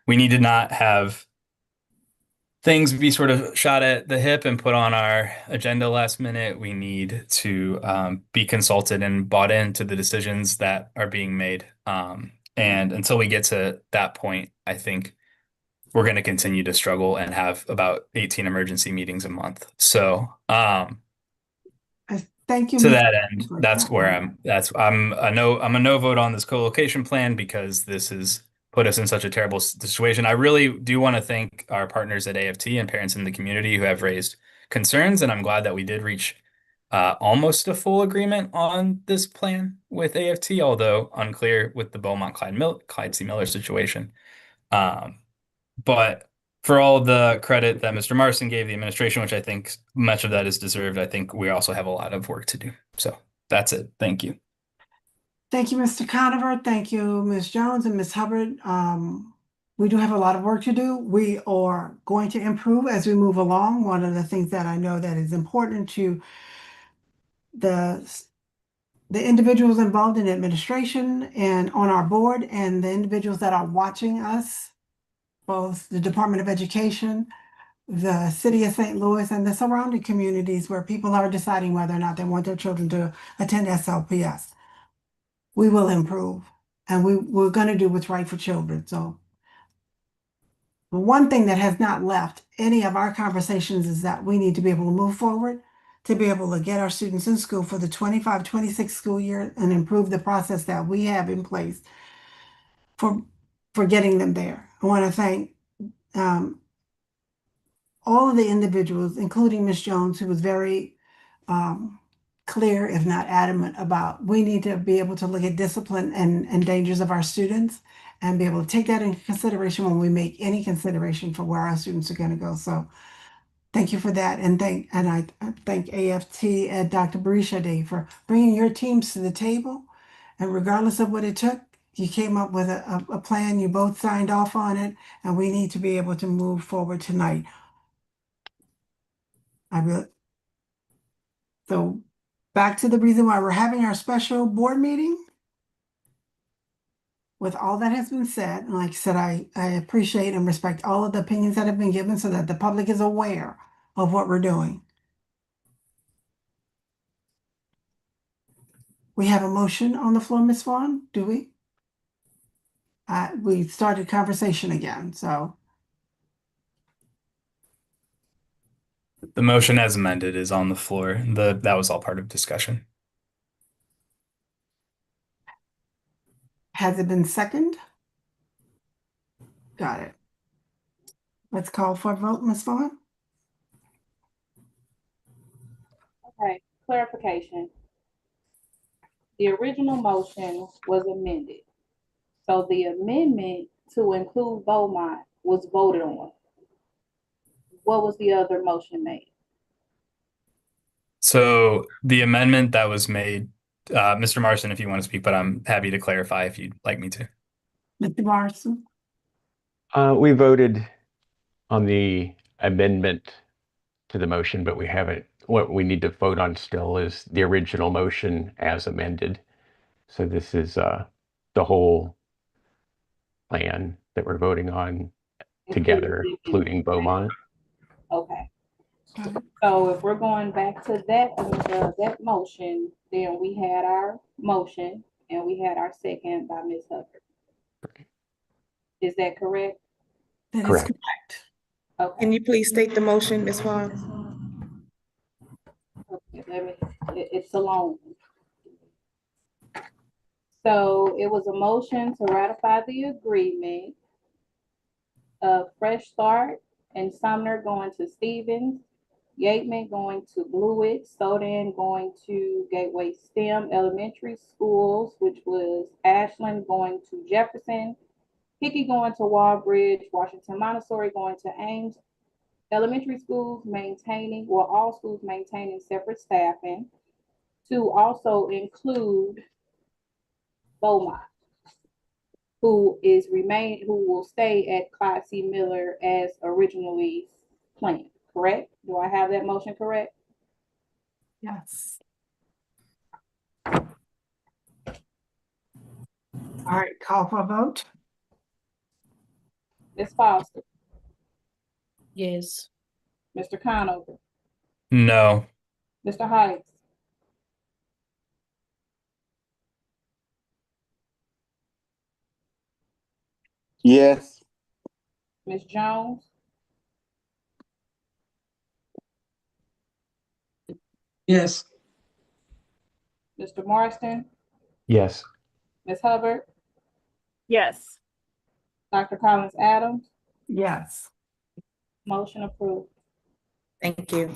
E: We need to not have things be sort of shot at the hip and put on our agenda last minute. We need to be consulted and bought into the decisions that are being made. And until we get to that point, I think we're going to continue to struggle and have about 18 emergency meetings a month. So,
B: Thank you.
E: to
B: Ms.
E: that end, that's where I'm a no vote on this co-location plan because this has put us in such a terrible situation. I really do want to thank our partners at AFT and parents in the community who have raised concerns, and I'm glad that we did reach almost a full agreement on this plan with AFT, although unclear with the Beaumont Clyde C. Miller situation. But for all the credit that Mr. Marston gave the administration, which I think much of that is deserved, I think we also have a lot of work to do. So that's it. Thank you.
B: Thank you, Mr. Conover. Thank you, Ms. Jones and Ms. Hubbard. We do have a lot of work to do. We are going to improve as we move along. One of the things that I know that is important to the individuals involved in administration and on our board and the individuals that are watching us, both the Department of Education, the City of St. Louis, and the surrounding communities where people are deciding whether or not they want their children to attend SLPS. We will improve, and we're going to do what's right for children. So the one thing that has not left any of our conversations is that we need to be able to move forward, to be able to get our students in school for the 25-26 school year and improve the process that we have in place for getting them there. I want to thank all of the individuals, including Ms. Jones, who was very clear, if not adamant, about we need to be able to look at discipline and dangers of our students and be able to take that into consideration when we make any consideration for where our students are going to go. So thank you for that. And I thank AFT and Dr. Barisha Day for bringing your teams to the table. And regardless of what it took, you came up with a plan, you both signed off on it, and we need to be able to move forward tonight. So back to the reason why we're having our special board meeting. With all that has been said, and like I said, I appreciate and respect all of the opinions that have been given so that the public is aware of what we're doing. We have a motion on the floor, Ms. Vaughn, do we? We started conversation again, so.
E: The motion as amended is on the floor. That was all part of discussion.
B: Has it been seconded? Got it. Let's call for a vote, Ms. Vaughn.
C: Okay, clarification. The original motion was amended. So the amendment to include Beaumont was voted on. What was the other motion made?
E: So the amendment that was made, Mr. Marston, if you want to speak, but I'm happy to clarify if you'd like me to.
B: Mr. Marston.
F: We voted on the amendment to the motion, but we haven't. What we need to vote on still is the original motion as amended. So this is the whole plan that we're voting on together, including Beaumont.
C: Okay. So if we're going back to that motion, then we had our motion and we had our second by Ms. Hubbard. Is that correct?
B: That
F: Correct.
B: is correct.
C: Okay.
G: Can you please state the motion, Ms. Vaughn?
C: Okay, it's a long one. So it was a motion to ratify the agreement of Fresh Start and Sumner going to Stevens, Yateman going to Blewett, Soden going to Gateway STEM Elementary Schools, which was Ashland going to Jefferson, Hickey going to Walbridge, Washington Montessori going to Ames. Elementary schools maintaining, well, all schools maintaining separate staffing, to also include Beaumont, who will stay at Clyde C. Miller as originally planned, correct? Do I have that motion correct?
B: Yes. All right, call for a vote.
C: Ms. Foster,
J: Yes.
C: Mr. Conover,
E: No.
C: Mr. Heights,
L: Yes.
C: Ms. Jones,
D: Yes.
C: Mr. Marston,
F: Yes.
C: Ms. Hubbard,
K: Yes.
C: Dr. Collins Adams,
B: Yes.
C: motion approved.
G: Thank you.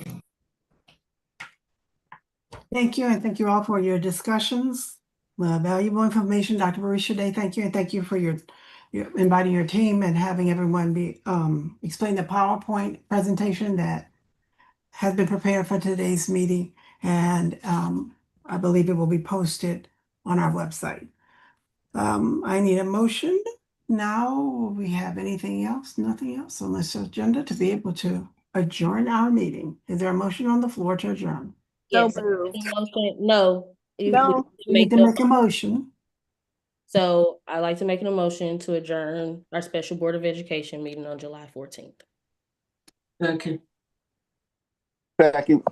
B: Thank you, and thank you all for your discussions. Valuable information, Dr. Marisha Day. Thank you, and thank you for your inviting your team and having everyone be explain the PowerPoint presentation that has been prepared for today's meeting, and I believe it will be posted on our website. I need a motion now. We have anything else? Nothing else on this agenda to be able to adjourn our meeting. Is there a motion on the floor to adjourn?
K: So
J: Yes.
K: moved.
J: No.
K: No.
B: We need to make a motion.
J: So I'd like to make an motion to adjourn our special Board of Education meeting on July 14th.
D: Okay.
L: Second.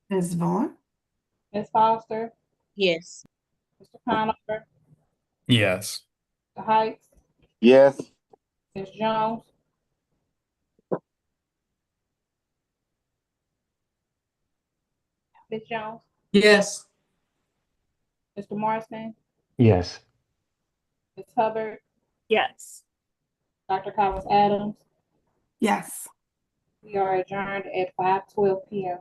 B: Ms. Vaughn?
C: Ms. Foster,
J: Yes.
C: Mr. Conover,
E: Yes.
C: Mr. Heights,
L: Yes.
C: Ms. Jones, Ms. Jones,
D: Yes.
C: Mr. Marston,
F: Yes.
C: Ms. Hubbard,
K: Yes.
C: Dr. Collins Adams.
B: Yes.
C: We are adjourned at 5:12 p.m.